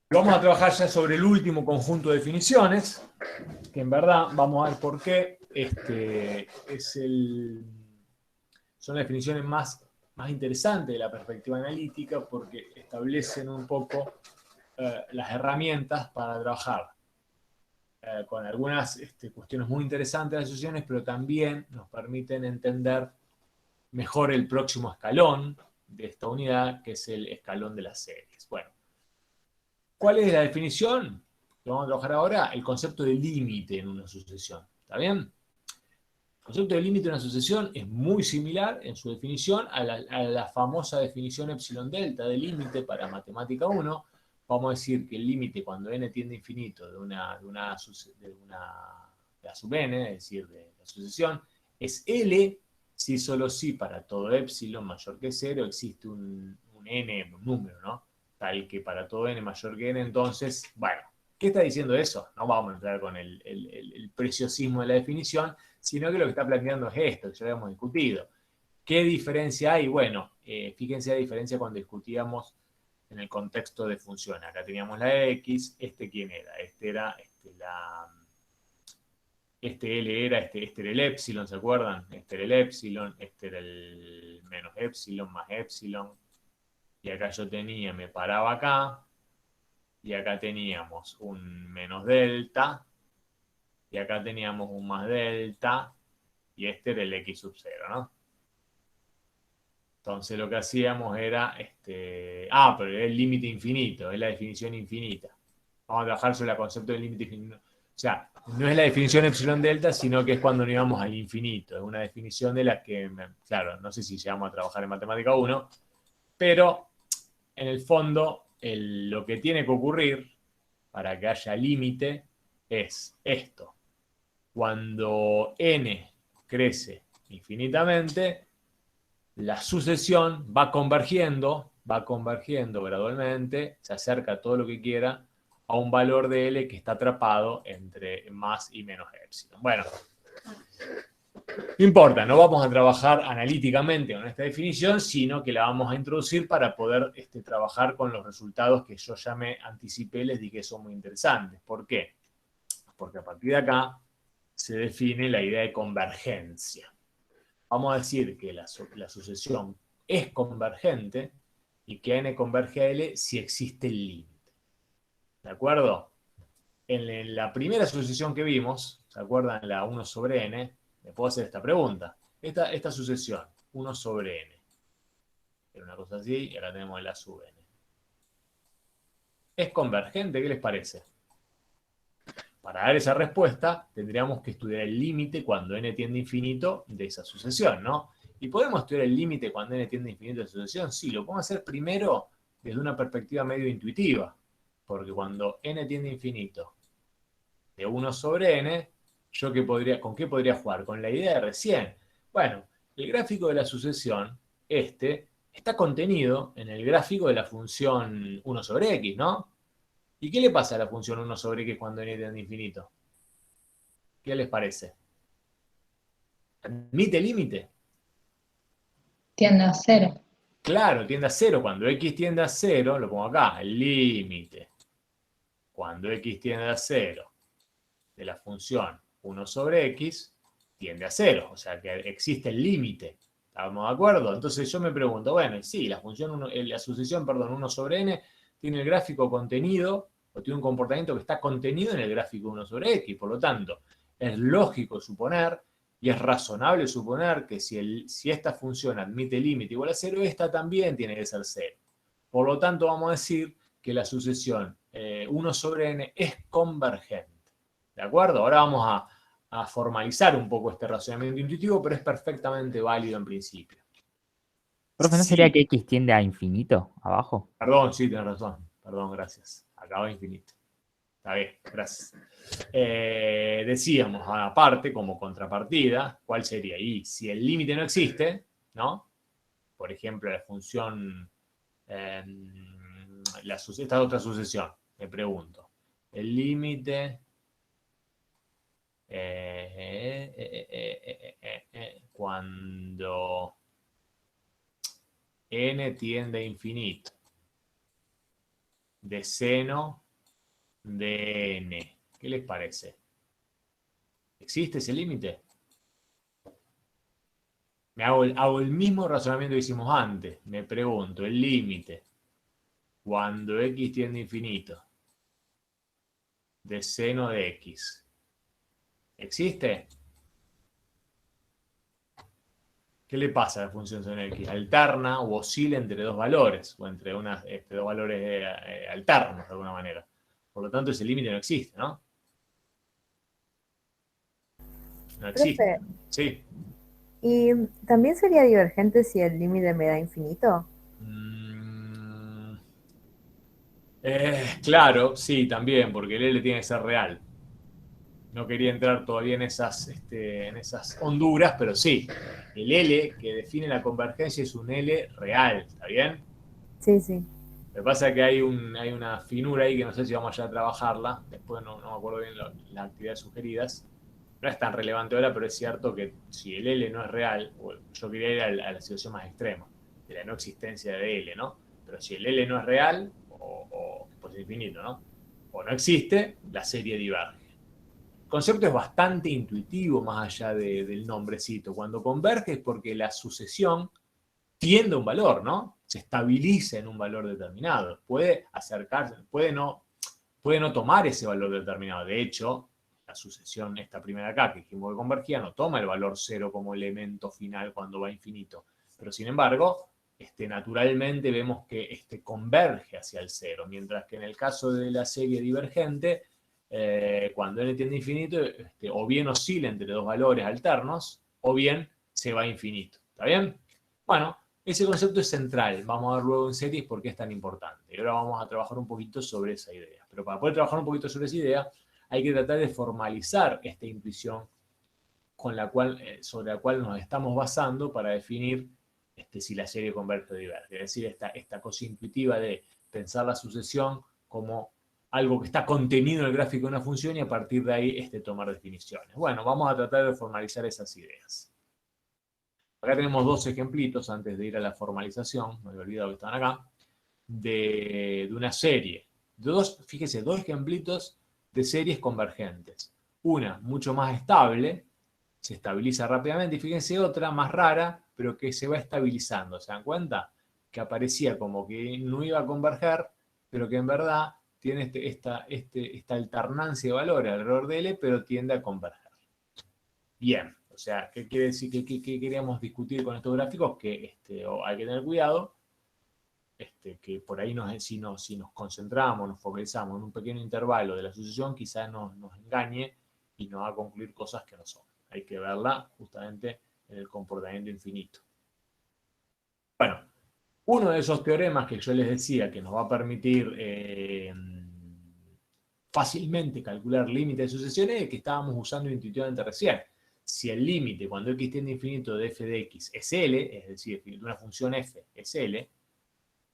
Vamos a trabajar ya sobre el último conjunto de definiciones, que en verdad vamos a ver por qué son las definiciones más interesantes de la perspectiva analítica, porque establecen un poco las herramientas para trabajar con algunas cuestiones muy interesantes de las asociaciones, pero también nos permiten entender mejor el próximo escalón de esta unidad, que es el escalón de las series. Bueno, ¿cuál es la definición que vamos a trabajar ahora? El concepto de límite en una sucesión. ¿Está bien? El concepto de límite en una sucesión es muy similar en su definición a la famosa definición epsilon delta de límite para matemática 1. Vamos a decir que el límite cuando n tiende a infinito de la sub n, es decir, de la sucesión, es L si solo si para todo epsilon mayor que 0 existe un n, un número, ¿no? Tal que para todo n mayor que n, entonces, bueno, ¿qué está diciendo eso? No vamos a entrar con el preciosismo de la definición, sino que lo que está planteando es esto, que ya habíamos discutido. ¿Qué diferencia hay? Bueno, fíjense la diferencia cuando discutíamos en el contexto de función. Acá teníamos la x, ¿quién era? Este L era, este era el epsilon, ¿se acuerdan? Este era el epsilon, este era el menos epsilon más epsilon. Y acá yo tenía, me paraba acá, y acá teníamos un menos delta, y acá teníamos un más delta, y este era el x sub 0, ¿no? Entonces lo que hacíamos era, pero era el límite infinito, es la definición infinita. Vamos a trabajar sobre el concepto del límite infinito. O sea, no es la definición epsilon delta, sino que es cuando nos íbamos al infinito. Es una definición de la que, claro, no sé si llegamos a trabajar en matemática 1, pero en el fondo lo que tiene que ocurrir para que haya límite es esto. Cuando n crece infinitamente, la sucesión va convergiendo gradualmente, se acerca todo lo que quiera a un valor de L que está atrapado entre más y menos epsilon. Bueno, no importa, no vamos a trabajar analíticamente con esta definición, sino que la vamos a introducir para poder trabajar con los resultados que yo ya me anticipé, les dije que son muy interesantes. ¿Por qué? Porque a partir de acá se define la idea de convergencia. Vamos a decir que la sucesión es convergente y que n converge a L si existe el límite. ¿De acuerdo? En la primera sucesión que vimos, ¿se acuerdan? La 1 sobre n, me puedo hacer esta pregunta. Esta sucesión, 1 sobre n. Era una cosa así y acá tenemos la sub n. ¿Es convergente? ¿Qué les parece? Para dar esa respuesta, tendríamos que estudiar el límite cuando n tiende a infinito de esa sucesión, ¿no? ¿Y podemos estudiar el límite cuando n tiende a infinito de esa sucesión? Sí, lo podemos hacer primero desde una perspectiva medio intuitiva, porque cuando n tiende a infinito de 1 sobre n, ¿con qué podría jugar? Con la idea de recién. Bueno, el gráfico de la sucesión, está contenido en el gráfico de la función 1 sobre x, ¿no? ¿Y qué le pasa a la función 1 sobre x cuando n tiende a infinito? ¿Qué les parece? ¿Admite límite? Tiende a 0. Claro, tiende a 0. Cuando x tiende a 0, lo pongo acá, el límite. Cuando x tiende a 0 de la función 1 sobre x, tiende a 0. O sea que existe el límite. ¿Estamos de acuerdo? Entonces yo me pregunto, bueno, sí, la sucesión 1 sobre n tiene el gráfico contenido, o tiene un comportamiento que está contenido en el gráfico 1 sobre x. Por lo tanto, es lógico suponer, y es razonable suponer que si esta función admite límite igual a 0, esta también tiene que ser 0. Por lo tanto, vamos a decir que la sucesión 1 sobre n es convergente. ¿De acuerdo? Ahora vamos a formalizar un poco este razonamiento intuitivo, pero es perfectamente válido en principio. Profe, ¿no sería que x tiende a infinito abajo? Perdón, sí, tienes razón. Perdón, gracias. Acaba infinito. Está bien, gracias. Decíamos, aparte, como contrapartida, ¿cuál sería? Y si el límite no existe, ¿no? Por ejemplo, la función, esta otra sucesión, me pregunto. El límite cuando n tiende a infinito de seno de n. ¿Qué les parece? ¿Existe ese límite? Hago el mismo razonamiento que hicimos antes. Me pregunto, el límite cuando x tiende a infinito de seno de x. ¿Existe? ¿Qué le pasa a la función seno de x? Alterna o oscila entre dos valores, o entre dos valores alternos de alguna manera. Por lo tanto, ese límite no existe, ¿no? No existe. Profe, Sí. ¿y también sería divergente si el límite me da infinito? Claro, sí, también, porque el L tiene que ser real. No quería entrar todavía en esas honduras, pero sí, el L que define la convergencia es un L real, ¿está bien? Sí, sí. Lo que pasa es que hay una finura ahí que no sé si vamos ya a trabajarla, después no me acuerdo bien las actividades sugeridas. No es tan relevante ahora, pero es cierto que si el L no es real, yo quería ir a la situación más extrema, de la no existencia de L, ¿no? Pero si el L no es real, pues es infinito, ¿no? O no existe, la serie diverge. El concepto es bastante intuitivo más allá del nombrecito. Cuando converge es porque la sucesión tiende a un valor, ¿no? Se estabiliza en un valor determinado. Puede acercarse, puede no tomar ese valor determinado. De hecho, la sucesión, esta primera acá, que dijimos que convergía, no toma el valor cero como elemento final cuando va a infinito. Pero sin embargo, naturalmente vemos que converge hacia el cero, mientras que en el caso de la serie divergente, cuando n tiende a infinito, o bien oscila entre dos valores alternos, o bien se va a infinito. ¿Está bien? Bueno, ese concepto es central. Vamos a ver luego en series por qué es tan importante. Y ahora vamos a trabajar un poquito sobre esa idea. Pero para poder trabajar un poquito sobre esa idea, hay que tratar de formalizar esta intuición sobre la cual nos estamos basando para definir si la serie converge o diverge. Es decir, esta cosa intuitiva de pensar la sucesión como algo que está contenido en el gráfico de una función y a partir de ahí tomar definiciones. Bueno, vamos a tratar de formalizar esas ideas. Acá tenemos dos ejemplitos antes de ir a la formalización, me había olvidado que estaban acá, de una serie. Fíjese, dos ejemplitos de series convergentes. Una mucho más estable, se estabiliza rápidamente, y fíjense otra más rara, pero que se va estabilizando. ¿Se dan cuenta? Que aparecía como que no iba a converger, pero que en verdad tiene esta alternancia de valores alrededor de L, pero tiende a converger. Bien, o sea, ¿qué quiere decir? ¿Qué queríamos discutir con estos gráficos? Que hay que tener cuidado, que por ahí si nos concentramos, nos focalizamos en un pequeño intervalo de la sucesión, quizás nos engañe y nos va a concluir cosas que no son. Hay que verla justamente en el comportamiento infinito. Bueno, uno de esos teoremas que yo les decía que nos va a permitir fácilmente calcular límite de sucesiones es el que estábamos usando intuitivamente recién. Si el límite cuando x tiende a infinito de f de x es L, es decir, de una función f es L,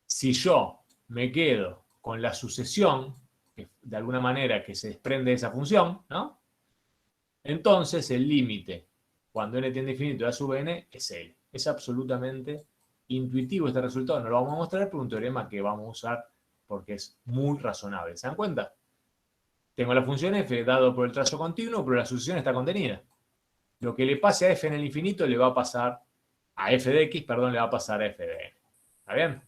si yo me quedo con la sucesión, de alguna manera que se desprende de esa función, ¿no? Entonces el límite cuando n tiende a infinito de a sub n es L. Es absolutamente intuitivo este resultado, no lo vamos a mostrar por un teorema que vamos a usar porque es muy razonable. ¿Se dan cuenta? Tengo la función f dado por el trazo continuo, pero la sucesión está contenida. Lo que le pase a f en el infinito le va a pasar a f de x, perdón, le va a pasar a f de n. ¿Está bien?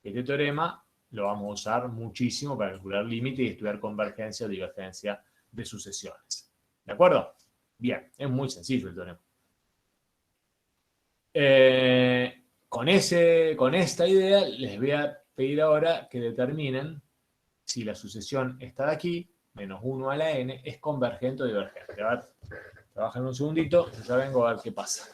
Este teorema lo vamos a usar muchísimo para calcular límite y estudiar convergencia o divergencia de sucesiones. ¿De acuerdo? Bien, es muy sencillo el teorema. Con esta idea les voy a pedir ahora que determinen si la sucesión está de aquí, menos 1 a la n, es convergente o divergente. A ver, trabajen un segundito, yo ya vengo a ver qué pasa.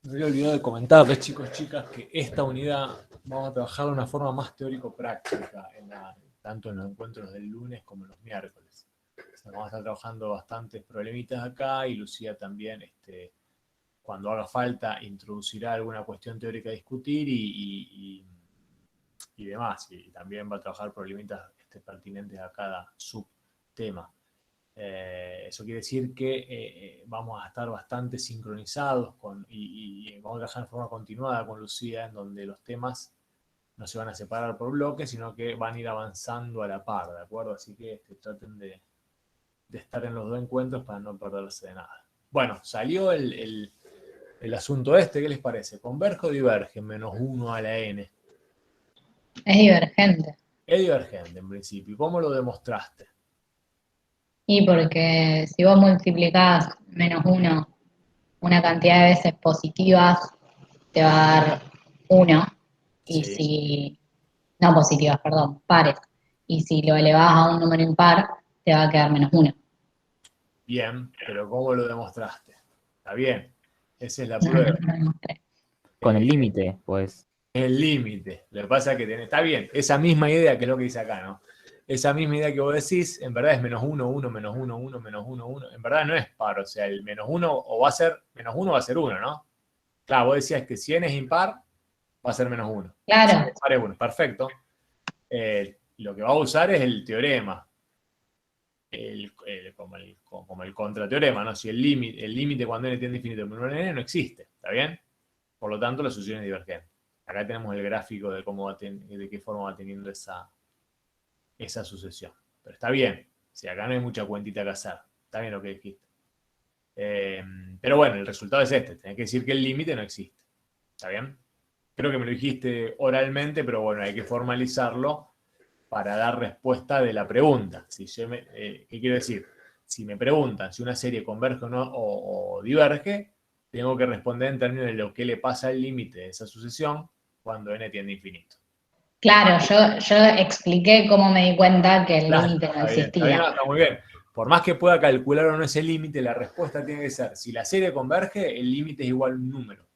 Me había olvidado de comentarles, chicos, chicas, que esta unidad vamos a trabajar de una forma más teórico-práctica, tanto en los encuentros del lunes como en los miércoles. O sea, vamos a estar trabajando bastantes problemitas acá y Lucía también, cuando haga falta, introducirá alguna cuestión teórica a discutir y demás. Y también va a trabajar problemitas pertinentes a cada subtema. Eso quiere decir que vamos a estar bastante sincronizados y vamos a trabajar de forma continuada con Lucía, en donde los temas no se van a separar por bloques, sino que van a ir avanzando a la par, ¿de acuerdo? Así que traten de estar en los dos encuentros para no perderse de nada. Bueno, salió el asunto ¿qué les parece? ¿Converge o diverge -1 a la n? Es divergente. Es divergente en principio. ¿Y cómo lo demostraste? Y porque si vos multiplicás -1 una cantidad de veces positivas, te va a dar 1. Y Sí. si, no positivas, perdón, pares. Y si lo elevás a un número impar, te va a quedar -1. Bien, pero ¿cómo lo demostraste? Está bien, esa es la prueba. No lo demostré. Con el límite, pues. El límite. Lo que pasa es que está bien, esa misma idea que es lo que dice acá, ¿no? Esa misma idea que vos decís, en verdad es -1, 1, -1, 1, -1, 1. En verdad no es par, o sea, el -1 o va a ser -1 va a ser 1, ¿no? Claro, vos decías que si n es impar, va a ser -1. Claro. Si es par es 1, perfecto. Lo que va a usar es el teorema. Como el contrateorema, ¿no? Si el límite cuando n tiende a infinito menor a n no existe, ¿está bien? Por lo tanto, la sucesión es divergente. Acá tenemos el gráfico de de qué forma va teniendo esa sucesión. Pero está bien, si acá no hay mucha cuentita que hacer, está bien lo que dijiste. Pero bueno, el resultado es tenés que decir que el límite no existe, ¿está bien? Creo que me lo dijiste oralmente, pero bueno, hay que formalizarlo para dar respuesta de la pregunta. ¿Qué quiero decir? Si me preguntan si una serie converge o no o diverge, tengo que responder en términos de lo que le pasa al límite de esa sucesión cuando n tiende a infinito. Claro, yo expliqué cómo me di cuenta que el límite no Está bien, existía. está muy bien. Por más que pueda calcular o no ese límite, la respuesta tiene que ser, si la serie converge, el límite es igual a un número.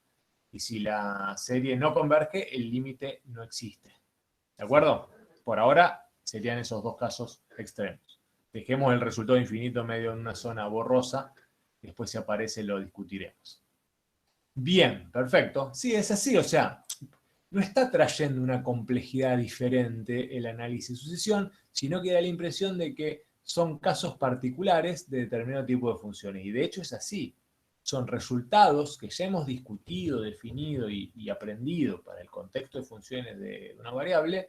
Y si la serie no converge, el límite no existe. ¿De acuerdo? Por ahora serían esos dos casos extremos. Dejemos el resultado infinito medio en una zona borrosa, después si aparece lo discutiremos. Bien, perfecto. Sí, es así, o sea, no está trayendo una complejidad diferente el análisis de sucesión, sino que da la impresión de que son casos particulares de determinado tipo de funciones. Y de hecho es así. Son resultados que ya hemos discutido, definido y aprendido para el contexto de funciones de una variable,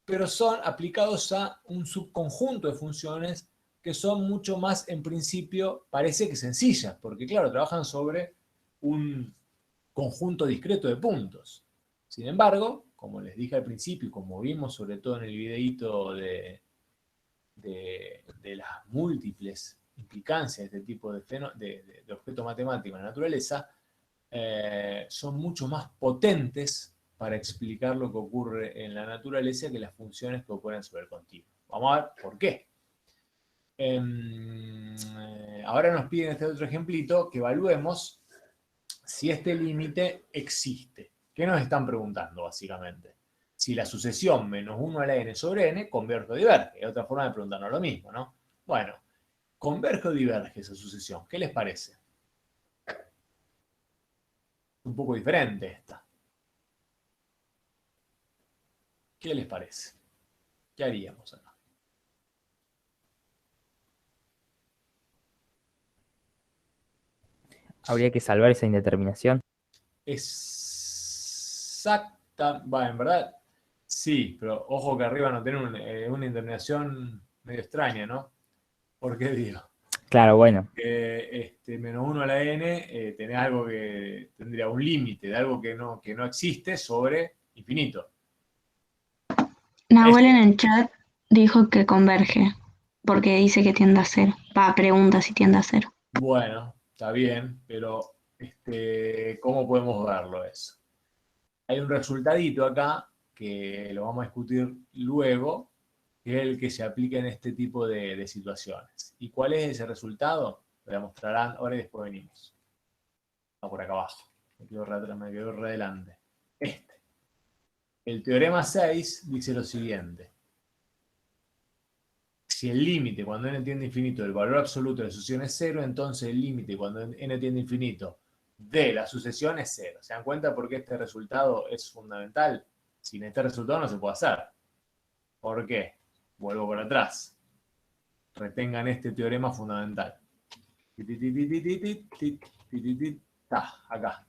pero son aplicados a un subconjunto de funciones que son mucho más, en principio, parece que sencillas, porque claro, trabajan sobre un conjunto discreto de puntos. Sin embargo, como les dije al principio, y como vimos sobre todo en el videíto de las múltiples implicancias de este tipo de objeto matemático en la naturaleza, son mucho más potentes para explicar lo que ocurre en la naturaleza que las funciones que ocurren sobre el continuo. Vamos a ver por qué. Ahora nos piden este otro ejemplito que evaluemos si este límite existe. ¿Qué nos están preguntando básicamente? Si la sucesión -1 a la n sobre n converge o diverge. Es otra forma de preguntarnos lo mismo, ¿no? Bueno, ¿converge o diverge esa sucesión? ¿Qué les parece? Un poco diferente esta. ¿Qué les parece? ¿Qué haríamos acá? Habría que salvar esa indeterminación. Exacta, en verdad, sí, pero ojo que arriba no tiene una indeterminación medio extraña, ¿no? ¿Por qué digo? Claro, bueno. -1 a la n, tenés algo que tendría un límite de algo que no existe sobre infinito. Nahuel en el chat dijo que converge, porque dice que tiende a cero. Pregunta si tiende a cero. Bueno, está bien, pero ¿cómo podemos verlo eso? Hay un resultadito acá que lo vamos a discutir luego, que es el que se aplica en este tipo de situaciones. ¿Y cuál es ese resultado? Lo demostrarán ahora y después venimos. Está por acá abajo. Me quedo re atrás, me quedo re adelante. El teorema 6 dice lo siguiente. Si el límite cuando n tiende a infinito del valor absoluto de la sucesión es 0, entonces el límite cuando n tiende a infinito de la sucesión es 0. ¿Se dan cuenta por qué este resultado es fundamental? Sin este resultado no se puede hacer. ¿Por qué? Vuelvo para atrás. Retengan este teorema fundamental. Acá.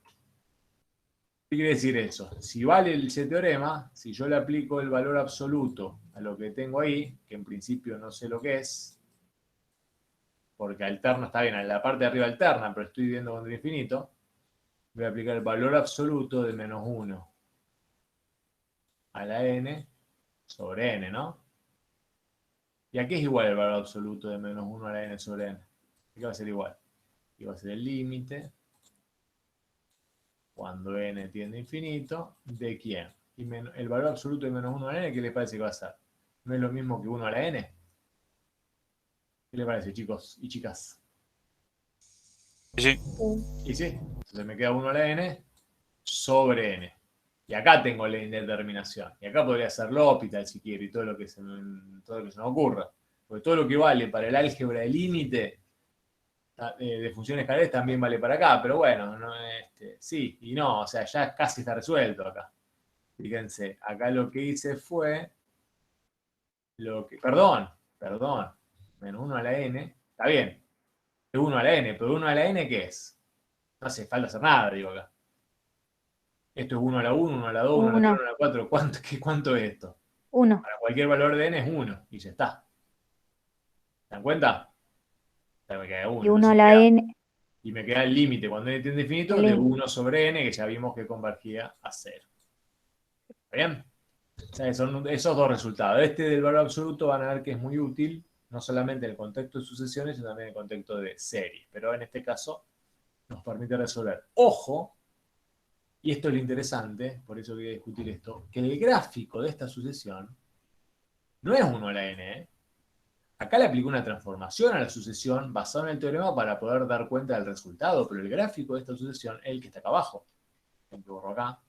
¿Qué quiere decir eso? Si vale ese teorema, si yo le aplico el valor absoluto a lo que tengo ahí, que en principio no sé lo que es, porque alterna, está bien, en la parte de arriba alterna, pero estoy viendo contra infinito, voy a aplicar el valor absoluto de menos 1 a la n sobre n, ¿no? ¿Y a qué es igual el valor absoluto de menos 1 a la n sobre n? ¿Qué va a ser igual? Y va a ser el límite cuando n tiende a infinito, ¿de quién? Y el valor absoluto de menos 1 a la n, ¿qué les parece que va a ser? ¿No es lo mismo que 1 a la n? ¿Qué les parece, chicos y chicas? Sí. Y sí, entonces me queda 1 a la n sobre n. Y acá tengo la indeterminación. Y acá podría ser L'Hopital si quiero y todo lo que se me ocurra. Porque todo lo que vale para el álgebra de límite de funciones escalares también vale para acá, pero bueno, no, sí y no, o sea, ya casi está resuelto acá. Fíjense, acá lo que hice fue perdón, menos 1 a la n, está bien, es 1 a la n, pero 1 a la n, ¿qué es? No hace falta hacer nada, digo acá. Esto es 1 a la 1, 1 a la 2, 1 a la 3, 1 a la 4, ¿cuánto es esto? 1. Para cualquier valor de n es 1, y ya está. ¿Se dan cuenta? Me queda 1. Y 1 a la n. Y me queda el límite cuando n tiende a infinito de 1 sobre n, que ya vimos que convergía a 0. ¿Está bien? O sea, son esos dos resultados. Este del valor absoluto van a ver que es muy útil, no solamente en el contexto de sucesiones, sino también en el contexto de series. Pero en este caso nos permite resolver. Ojo, y esto es lo interesante, por eso quería discutir esto, que el gráfico de esta sucesión no es 1 a la n, ¿eh? Acá le aplico una transformación a la sucesión basada en el teorema para poder dar cuenta del resultado, pero el gráfico de esta sucesión es el que está acá abajo. El que borro acá.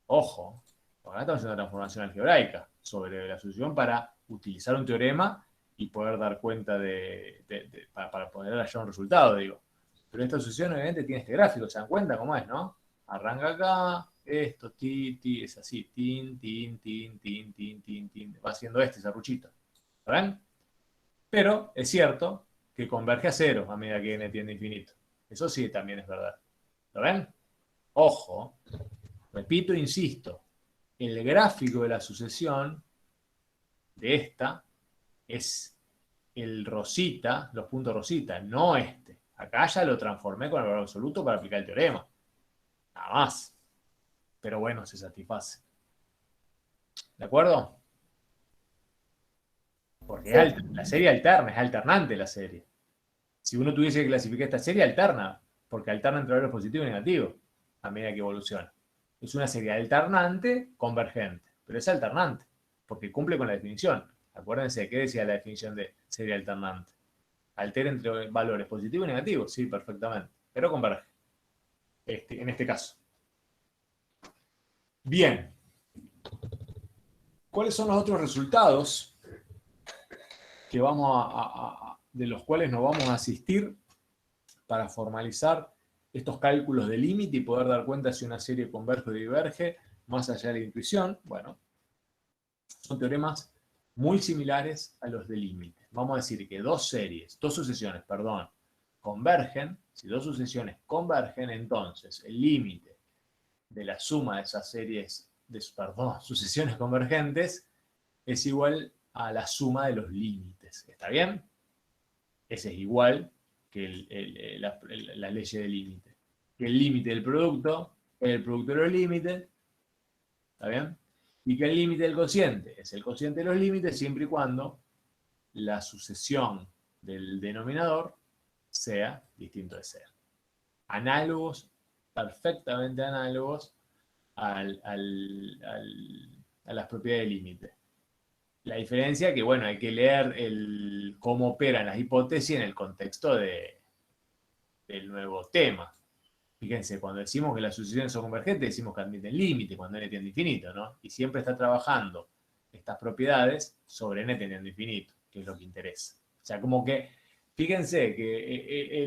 Ojo, acá estamos haciendo una transformación algebraica sobre la sucesión para utilizar un teorema y poder dar cuenta para poder hallar un resultado, digo. Pero esta sucesión obviamente tiene este gráfico, ¿se dan cuenta cómo es, no? Arranca acá, esto, es así, tin, va haciendo este serruchito. ¿Lo ven? Pero es cierto que converge a 0 a medida que n tiende a infinito. Eso sí también es verdad. ¿Lo ven? Ojo, repito, insisto, el gráfico de la sucesión de esta es el rosita, los puntos rosita, no este. Acá ya lo transformé con el valor absoluto para aplicar el teorema. Nada más. Pero bueno, se satisface. ¿De acuerdo? Porque la serie alterna, es alternante la serie. Si uno tuviese que clasificar esta serie, alterna, porque alterna entre valores positivos y negativos a medida que evoluciona. Es una serie alternante, convergente, pero es alternante, porque cumple con la definición. Acuérdense, ¿qué decía la definición de serie alternante? Altera entre valores positivos y negativos, sí, perfectamente, pero converge. En este caso. Bien. ¿Cuáles son los otros resultados que de los cuales nos vamos a asistir para formalizar estos cálculos de límite y poder dar cuenta si una serie converge o diverge más allá de la intuición? Bueno, son teoremas muy similares a los de límite. Vamos a decir que dos sucesiones, convergen. Si dos sucesiones convergen, entonces el límite de la suma de esas series, sucesiones convergentes, es igual a la suma de los límites. ¿Está bien? Ese es igual que la ley del límite. Que el límite del producto es el producto de los límites. ¿Está bien? Y que el límite del cociente es el cociente de los límites siempre y cuando la sucesión del denominador sea distinto de cero. Análogos, perfectamente análogos a las propiedades del límite. La diferencia es que, bueno, hay que leer cómo operan las hipótesis en el contexto del nuevo tema. Fíjense, cuando decimos que las sucesiones son convergentes, decimos que admiten límite cuando n tiende a infinito, ¿no? Y siempre está trabajando estas propiedades sobre n tendiendo a infinito, que es lo que interesa. O sea, como que, fíjense que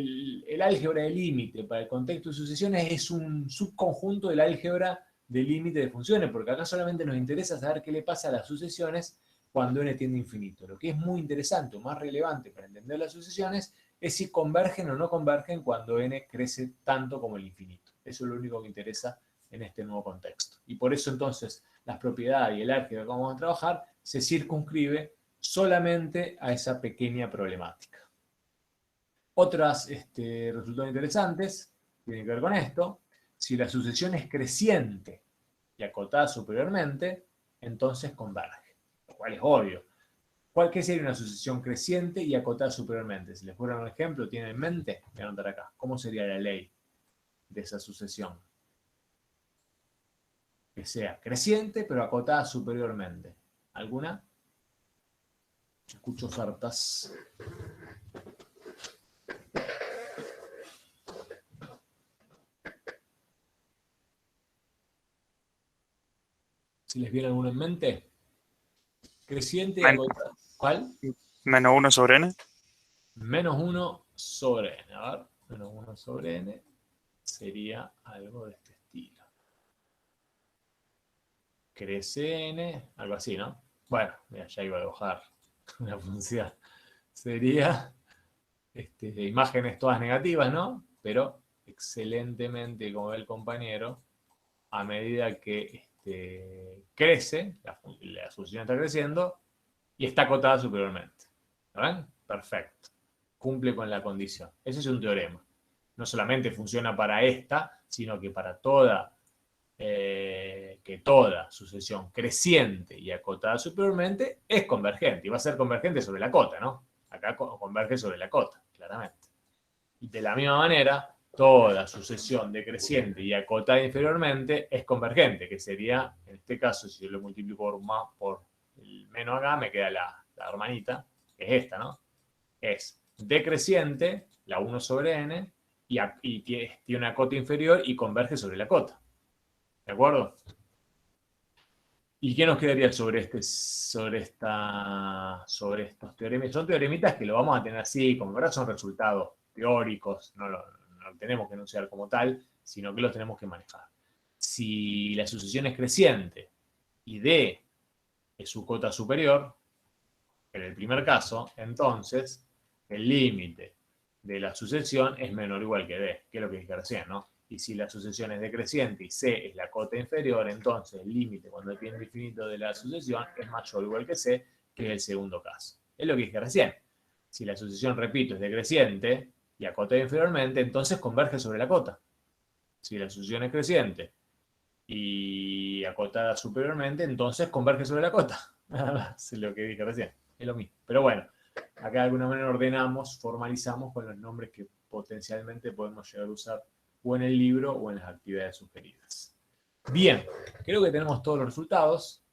el álgebra de límite para el contexto de sucesiones es un subconjunto del álgebra de límite de funciones, porque acá solamente nos interesa saber qué le pasa a las sucesiones cuando n tiende a infinito. Lo que es muy interesante o más relevante para entender las sucesiones es si convergen o no convergen cuando n crece tanto como el infinito. Eso es lo único que interesa en este nuevo contexto. Y por eso entonces las propiedades y el álgebra que vamos a trabajar se circunscribe solamente a esa pequeña problemática. Otros resultados interesantes tienen que ver con esto. Si la sucesión es creciente y acotada superiormente, entonces converge, lo cual es obvio. ¿Qué sería una sucesión creciente y acotada superiormente? Si les fuera un ejemplo, ¿tienen en mente? Voy a anotar acá. ¿Cómo sería la ley de esa sucesión? Que sea creciente, pero acotada superiormente. ¿Alguna? Escucho ofertas. Si les viene alguna en mente. Creciente y acotada. ¿Cuál? Menos 1 sobre n. Menos 1 sobre n. A ver, menos 1 sobre n sería algo de este estilo. Crece n, algo así, ¿no? Bueno, mira, ya iba a dibujar una función. Sería imágenes todas negativas, ¿no? Pero excelentemente, como ve el compañero, a medida que crece, la sucesión está creciendo y está acotada superiormente. ¿Lo ven? Perfecto. Cumple con la condición. Ese es un teorema. No solamente funciona para esta, sino que para toda sucesión creciente y acotada superiormente es convergente. Y va a ser convergente sobre la cota, ¿no? Acá converge sobre la cota, claramente. Y de la misma manera, toda sucesión decreciente y acotada inferiormente es convergente, que sería, en este caso, si yo lo multiplico por el menos acá, me queda la hermanita, que es esta, ¿no? Es decreciente, la 1 sobre n, y tiene una cota inferior y converge sobre la cota. ¿De acuerdo? ¿Y qué nos quedaría sobre estos teoremas? Son teoremitas que lo vamos a tener así, como verdad son resultados teóricos, no lo tenemos que enunciar como tal, sino que los tenemos que manejar. Si la sucesión es creciente y D es su cota superior, en el primer caso, entonces el límite de la sucesión es menor o igual que D, que es lo que dije recién, ¿no? Y si la sucesión es decreciente y C es la cota inferior, entonces el límite cuando tiene infinito de la sucesión es mayor o igual que C, que es el segundo caso. Es lo que dije recién. Si la sucesión, repito, es decreciente y acotada inferiormente, entonces converge sobre la cota. Si la sucesión es creciente y acotada superiormente, entonces converge sobre la cota. Es lo que dije recién. Es lo mismo. Pero bueno, acá de alguna manera ordenamos, formalizamos con los nombres que potencialmente podemos llegar a usar o en el libro o en las actividades sugeridas. Bien, creo que tenemos todos los resultados.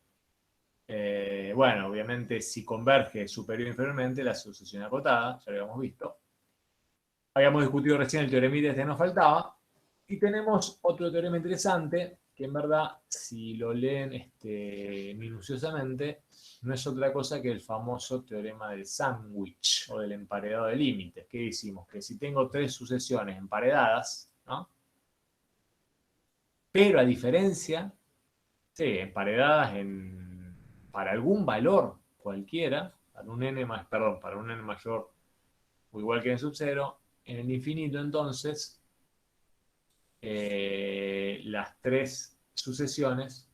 Bueno, obviamente si converge superior o inferiormente, la sucesión acotada, ya lo habíamos visto. Habíamos discutido recién el teoremita, este nos faltaba. Y tenemos otro teorema interesante, que en verdad, si lo leen minuciosamente, no es otra cosa que el famoso teorema del sándwich o del emparedado de límites. ¿Qué decimos? Que si tengo tres sucesiones emparedadas, ¿no? Pero a diferencia, sí, emparedadas para algún valor cualquiera, para un n mayor o igual que en sub 0, en el infinito entonces las tres sucesiones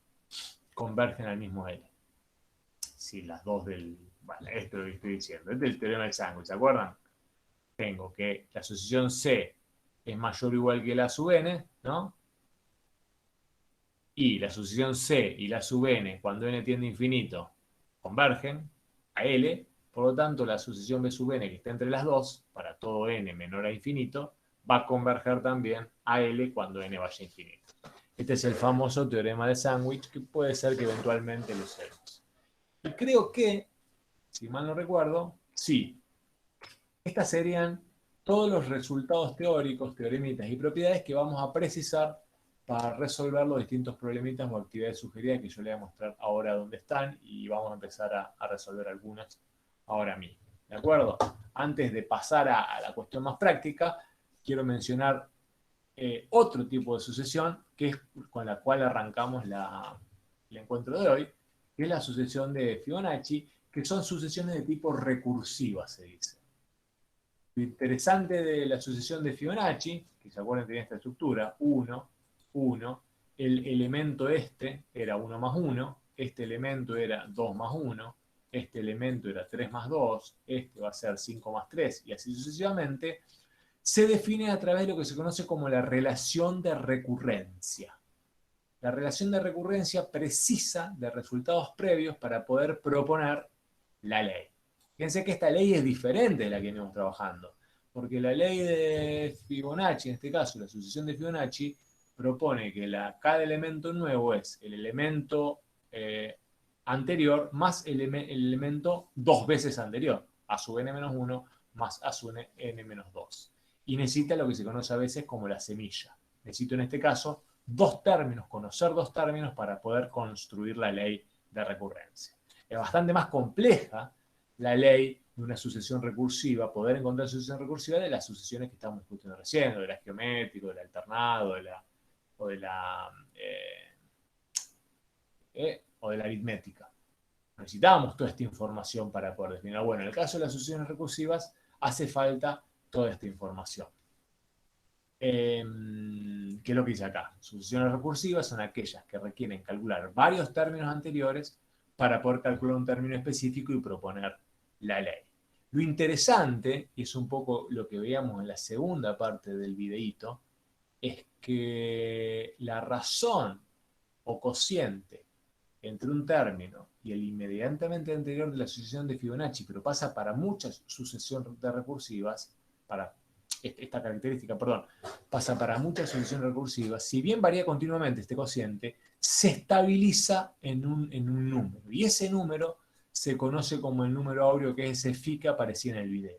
convergen al mismo L. Si las dos bueno, esto es lo que estoy diciendo. Este es el teorema del sándwich, ¿se acuerdan? Tengo que la sucesión C es mayor o igual que la sub n, ¿no? Y la sucesión C y la sub n, cuando n tiende a infinito, convergen a L. Por lo tanto, la sucesión B sub n, que está entre las dos, para todo n menor a infinito, va a converger también a L cuando n vaya a infinito. Este es el famoso teorema de sándwich, que puede ser que eventualmente lo usemos. Y creo que, si mal no recuerdo, sí. Estas serían todos los resultados teóricos, teoremitas y propiedades que vamos a precisar para resolver los distintos problemitas o actividades sugeridas que yo les voy a mostrar ahora dónde están y vamos a empezar a resolver algunas ahora mismo. ¿De acuerdo? Antes de pasar a la cuestión más práctica, quiero mencionar otro tipo de sucesión que es con la cual arrancamos el encuentro de hoy, que es la sucesión de Fibonacci, que son sucesiones de tipo recursiva, se dice. Lo interesante de la sucesión de Fibonacci, que se acuerdan que tenía esta estructura, 1, 1, el elemento este era 1 más 1, este elemento era 2 más 1, este elemento era 3 más 2, este va a ser 5 más 3, y así sucesivamente, se define a través de lo que se conoce como la relación de recurrencia. La relación de recurrencia precisa de resultados previos para poder proponer la ley. Fíjense que esta ley es diferente de la que venimos trabajando, porque la ley de Fibonacci, en este caso la sucesión de Fibonacci, propone que cada elemento nuevo es el elemento anterior más el elemento dos veces anterior, a sub n-1 más a sub n-2. Y necesita lo que se conoce a veces como la semilla. Necesito en este caso conocer dos términos para poder construir la ley de recurrencia. Es bastante más compleja la ley de una sucesión recursiva, poder encontrar sucesión recursiva de las sucesiones que estamos discutiendo recién, de la geométrica, del alternado, o de la aritmética. Necesitamos toda esta información para poder definir. Bueno, en el caso de las sucesiones recursivas, hace falta toda esta información. ¿Qué es lo que dice acá? Sucesiones recursivas son aquellas que requieren calcular varios términos anteriores para poder calcular un término específico y proponer la ley. Lo interesante, y es un poco lo que veíamos en la segunda parte del videíto, es que la razón o cociente entre un término y el inmediatamente anterior de la sucesión de Fibonacci, pero pasa para muchas sucesiones recursivas, esta característica, pasa para muchas sucesiones recursivas, si bien varía continuamente este cociente, se estabiliza en un número. Y ese número se conoce como el número áureo, que es ese phi que aparecía en el video.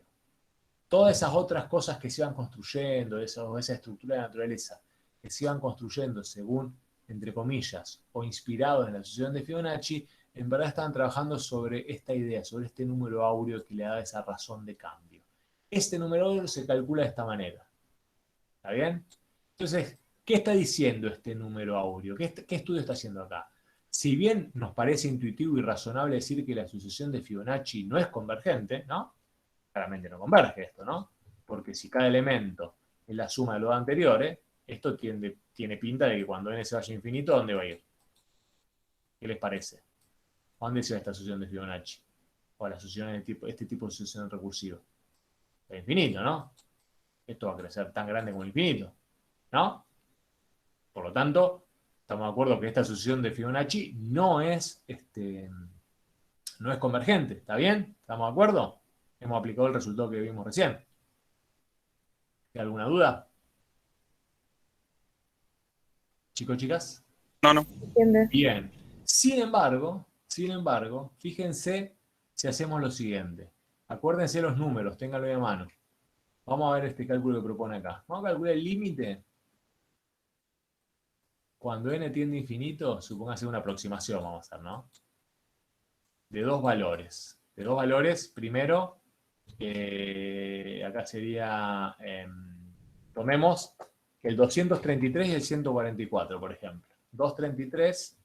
Todas esas otras cosas que se iban construyendo, esa estructura de naturaleza, que se iban construyendo según, entre comillas, o inspirados en la sucesión de Fibonacci, en verdad estaban trabajando sobre esta idea, sobre este número áureo que le da esa razón de cambio. Este número áureo se calcula de esta manera. ¿Está bien? Entonces, ¿qué está diciendo este número áureo? ¿Qué estudio está haciendo acá? Si bien nos parece intuitivo y razonable decir que la sucesión de Fibonacci no es convergente, ¿no? Claramente no converge esto, ¿no? Porque si cada elemento es la suma de los anteriores, esto tiene pinta de que cuando n se vaya a infinito, ¿a dónde va a ir? ¿Qué les parece? ¿A dónde se va esta sucesión de Fibonacci? O la sucesión de este tipo de sucesión recursiva. El infinito, ¿no? Esto va a crecer tan grande como el infinito, ¿no? Por lo tanto, estamos de acuerdo que esta sucesión de Fibonacci no es convergente, ¿está bien? ¿Estamos de acuerdo? Hemos aplicado el resultado que vimos recién. ¿Hay alguna duda? ¿Chicos, chicas? No, no. ¿Entiendes? Bien. Sin embargo, fíjense si hacemos lo siguiente. Acuérdense los números, ténganlo de mano. Vamos a ver este cálculo que propone acá. Vamos a calcular el límite. Cuando n tiende a infinito, supóngase una aproximación, vamos a hacer, ¿no? De dos valores. Primero, acá sería, tomemos el 233 y el 144, por ejemplo. 233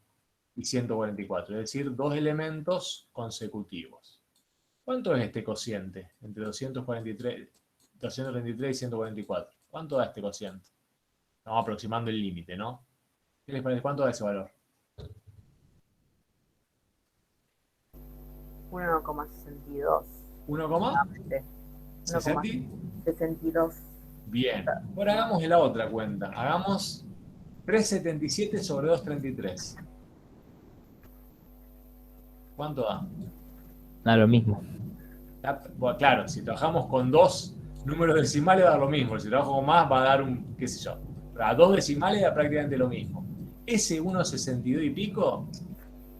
y 144, es decir, dos elementos consecutivos. ¿Cuánto es este cociente entre 233 y 144? ¿Cuánto da este cociente? Estamos aproximando el límite, ¿no? ¿Qué les parece? ¿Cuánto da ese valor? 1,62. 1,62. Bien. Ahora hagamos la otra cuenta. Hagamos 377 sobre 233. ¿Cuánto da? Da lo mismo. Bueno, claro, si trabajamos con dos números decimales va a dar lo mismo. Si trabajamos con más va a dar qué sé yo. A dos decimales da prácticamente lo mismo. Ese 1,62 y pico,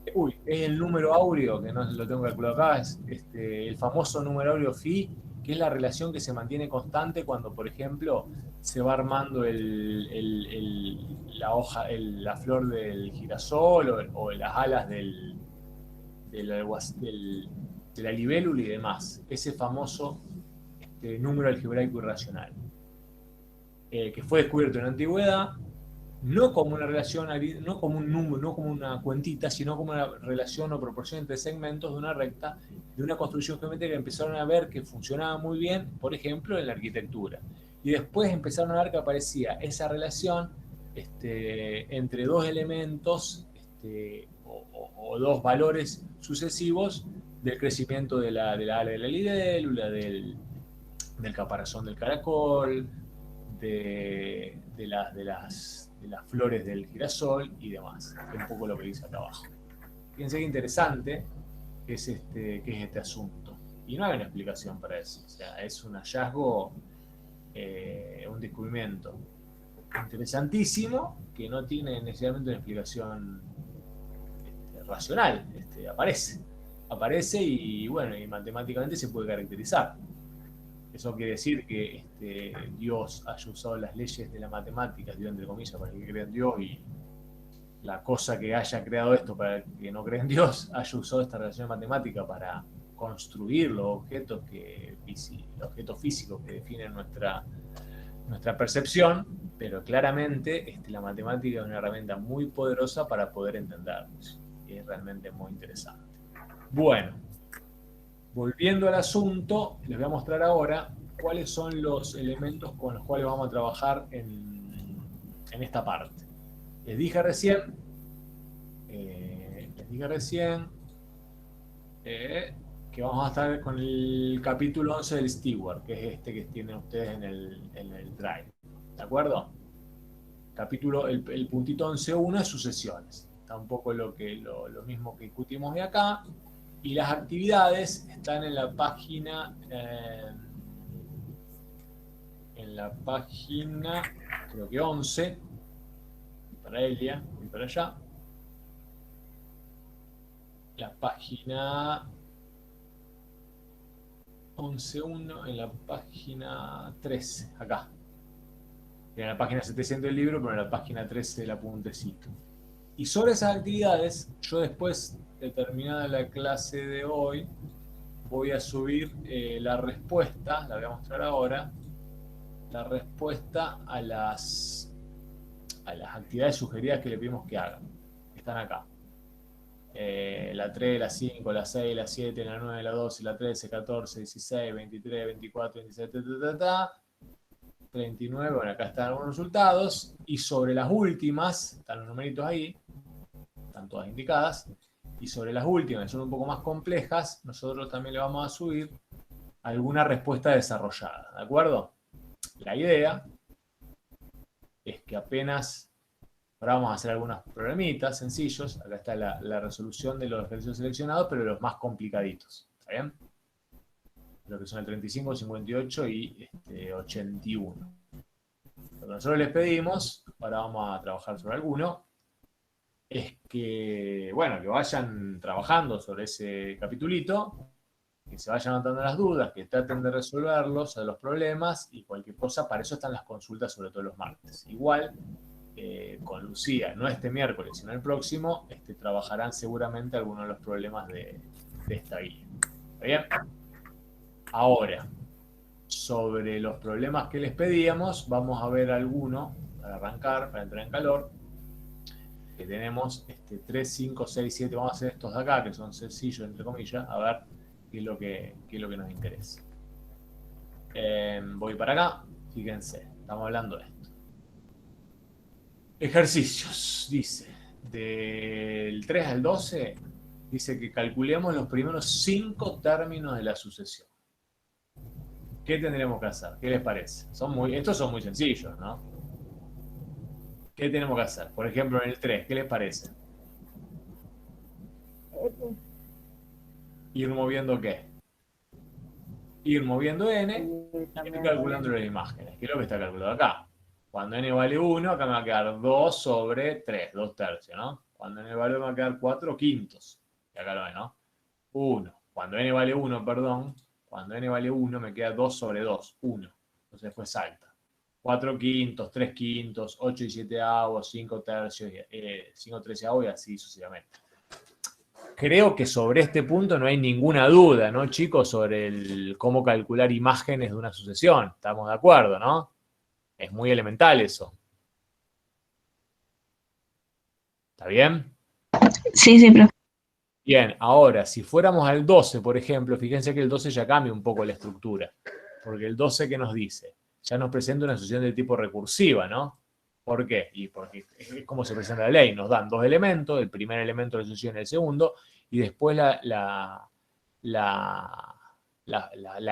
es el número áureo, que no lo tengo calculado acá, es el famoso número áureo phi, que es la relación que se mantiene constante cuando, por ejemplo, se va armando la hoja, la flor del girasol o las alas de la libélula y demás. Ese famoso número algebraico irracional, que fue descubierto en la antigüedad, no como una relación, no como un número, no como una cuentita, sino como una relación o proporción entre segmentos de una recta, de una construcción geométrica que empezaron a ver que funcionaba muy bien, por ejemplo, en la arquitectura. Y después empezaron a ver que aparecía esa relación entre dos elementos o dos valores sucesivos del crecimiento de la ala de la libélula, del caparazón del caracol, de las flores del girasol y demás. Es un poco lo que dice acá abajo. Fíjense qué interesante que es este asunto. Y no hay una explicación para eso. O sea, es un hallazgo, un descubrimiento interesantísimo que no tiene necesariamente una explicación racional. Aparece y bueno, y matemáticamente se puede caracterizar. Eso quiere decir que Dios haya usado las leyes de la matemática, Dios entre comillas, para que crea en Dios, y la cosa que haya creado esto para que no cree en Dios haya usado esta relación matemática para construir los objetos físicos que definen nuestra percepción, pero claramente la matemática es una herramienta muy poderosa para poder entendernos. Y es realmente muy interesante. Bueno, volviendo al asunto, les voy a mostrar ahora cuáles son los elementos con los cuales vamos a trabajar en esta parte. Les dije recién que vamos a estar con el capítulo 11 del Steward, que es que tienen ustedes en el Drive. ¿De acuerdo? El puntito 11.1 es sucesiones. Está un poco lo mismo que discutimos de acá. Y las actividades están en la página, creo que 11, para Elia, y para allá. La página 11.1, en la página 13, acá. En la página 700 del libro, pero en la página 13 del apuntecito. Y sobre esas actividades, yo después de terminada la clase de hoy, voy a subir la respuesta, la voy a mostrar ahora, la respuesta a las actividades sugeridas que le pedimos que hagan, que están acá. La 3, la 5, la 6, la 7, la 9, la 12, la 13, 14, 16, 23, 24, 27, 39, bueno, acá están algunos resultados, y sobre las últimas, están los numeritos ahí, están todas indicadas, y sobre las últimas, que son un poco más complejas, nosotros también le vamos a subir alguna respuesta desarrollada, ¿de acuerdo? La idea es que apenas, ahora vamos a hacer algunos problemitas sencillos, acá está la resolución de los ejercicios seleccionados, pero los más complicaditos, ¿está bien? Lo que son el 35, 58 y 81. Lo que nosotros les pedimos, ahora vamos a trabajar sobre alguno, es que, bueno, que vayan trabajando sobre ese capitulito, que se vayan anotando las dudas, que traten de resolverlos, los problemas, y cualquier cosa, para eso están las consultas, sobre todo los martes. Igual, con Lucía, no este miércoles, sino el próximo, trabajarán seguramente algunos de los problemas de esta guía. ¿Está bien? Ahora, sobre los problemas que les pedíamos, vamos a ver alguno para arrancar, para entrar en calor. Que tenemos 3, 5, 6, 7, vamos a hacer estos de acá, que son sencillos, entre comillas, a ver qué es lo que nos interesa. Voy para acá, fíjense, estamos hablando de esto. Ejercicios, dice, del 3 al 12, dice que calculemos los primeros 5 términos de la sucesión. ¿Qué tendremos que hacer? ¿Qué les parece? Estos son muy sencillos, ¿no? ¿Qué tenemos que hacer? Por ejemplo, en el 3, ¿qué les parece? Ir moviendo ¿qué? Ir moviendo n y ir calculando las imágenes. ¿Qué es lo que está calculado acá? Cuando n vale 1, acá me va a quedar 2 sobre 3, 2 tercios, ¿no? Cuando n vale 1 me va a quedar 4 quintos. Y acá lo ven, ¿no? 1. Cuando n vale 1, perdón, Cuando n vale 1, me queda 2 sobre 2, 1. Entonces después salta. 4 quintos, 3 quintos, 8 y 7 avos, 5 tercios, 5 treceavos y así sucesivamente. Creo que sobre este punto no hay ninguna duda, ¿no, chicos? Sobre cómo calcular imágenes de una sucesión. Estamos de acuerdo, ¿no? Es muy elemental eso. ¿Está bien? Sí, sí, profe. Bien, ahora, si fuéramos al 12, por ejemplo, fíjense que el 12 ya cambia un poco la estructura. Porque el 12, ¿qué nos dice? Ya nos presenta una sucesión de tipo recursiva, ¿no? ¿Por qué? Y porque es como se presenta la ley. Nos dan dos elementos, el primer elemento de la sucesión y el segundo, y después la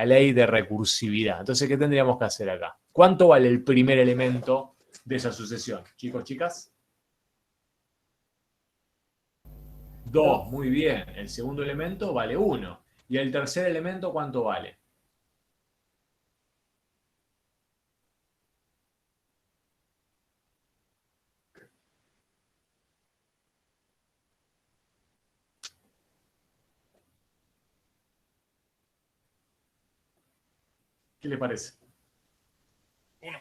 ley de recursividad. Entonces, ¿qué tendríamos que hacer acá? ¿Cuánto vale el primer elemento de esa sucesión? Chicos, chicas. 2, muy bien. El segundo elemento vale 1. ¿Y el tercer elemento cuánto vale? ¿Qué le parece? 1.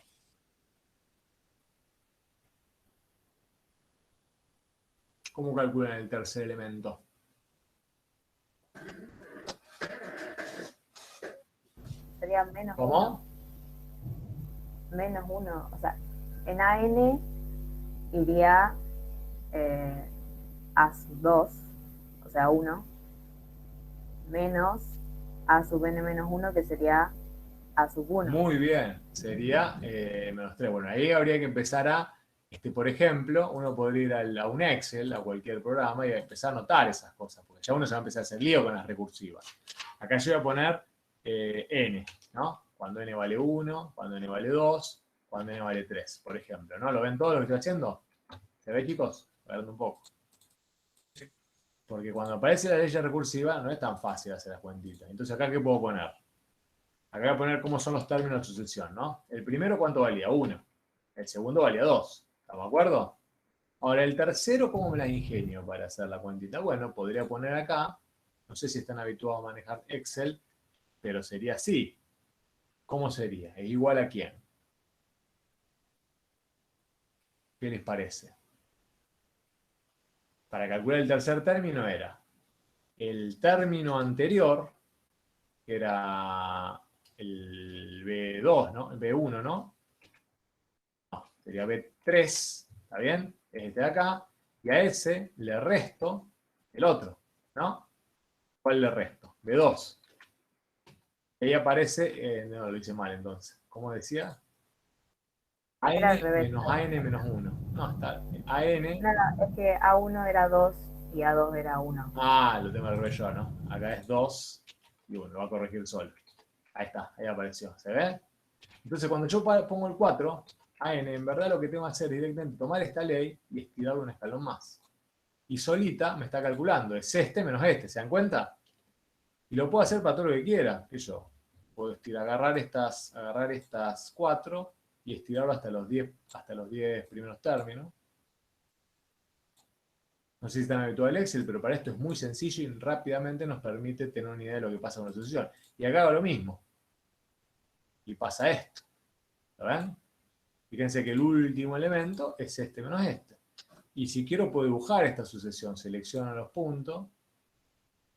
¿Cómo calculan el tercer elemento? Sería menos ¿Cómo? menos 1. O sea, en AN iría A sub 2, o sea, 1, menos A sub n menos 1, que sería A sub 1. Muy bien. Sería menos 3. Bueno, ahí habría que empezar a, por ejemplo, uno podría ir a un Excel, a cualquier programa, y empezar a anotar esas cosas, porque ya uno se va a empezar a hacer lío con las recursivas. Acá yo voy a poner n, ¿no? Cuando n vale 1, cuando n vale 2, cuando n vale 3, por ejemplo, ¿no? ¿Lo ven todo lo que estoy haciendo? ¿Se ve, chicos? A ver un poco. Porque cuando aparece la ley recursiva no es tan fácil hacer las cuentitas. Entonces, ¿acá qué puedo poner? Acá voy a poner cómo son los términos de sucesión, ¿no? El primero, ¿cuánto valía? 1. El segundo valía 2. ¿Estamos de acuerdo? Ahora, el tercero, ¿cómo me la ingenio para hacer la cuentita? Bueno, podría poner acá, no sé si están habituados a manejar Excel, pero sería así. ¿Cómo sería? ¿Es igual a quién? ¿Qué les parece? Para calcular el tercer término era el término anterior, que era el B2, ¿no? El B1, ¿no? No, sería B3, ¿está bien? Es este de acá. Y a ese le resto el otro, ¿no? ¿Cuál le resto? B2. Y ahí aparece, no, lo hice mal entonces. ¿Cómo decía? Era al AN revés. menos AN menos 1. No, está. AN. No, no, es que A1 era 2 y A2 era 1. Ah, lo tengo al revés yo, ¿no? Acá es 2 y 1, lo va a corregir solo. Ahí está, ahí apareció. ¿Se ve? Entonces, cuando yo pongo el 4, AN, en verdad lo que tengo que hacer es directamente tomar esta ley y estirarlo un escalón más. Y solita me está calculando, es este menos este, ¿se dan cuenta? Y lo puedo hacer para todo lo que quiera, que yo puedo agarrar estas 4 y estirarlo hasta los 10 primeros términos. No sé si están habituados al Excel, pero para esto es muy sencillo y rápidamente nos permite tener una idea de lo que pasa con la sucesión. Y acá hago lo mismo. Y pasa esto. ¿Lo ven? Fíjense que el último elemento es este menos este. Y si quiero puedo dibujar esta sucesión. Selecciono los puntos,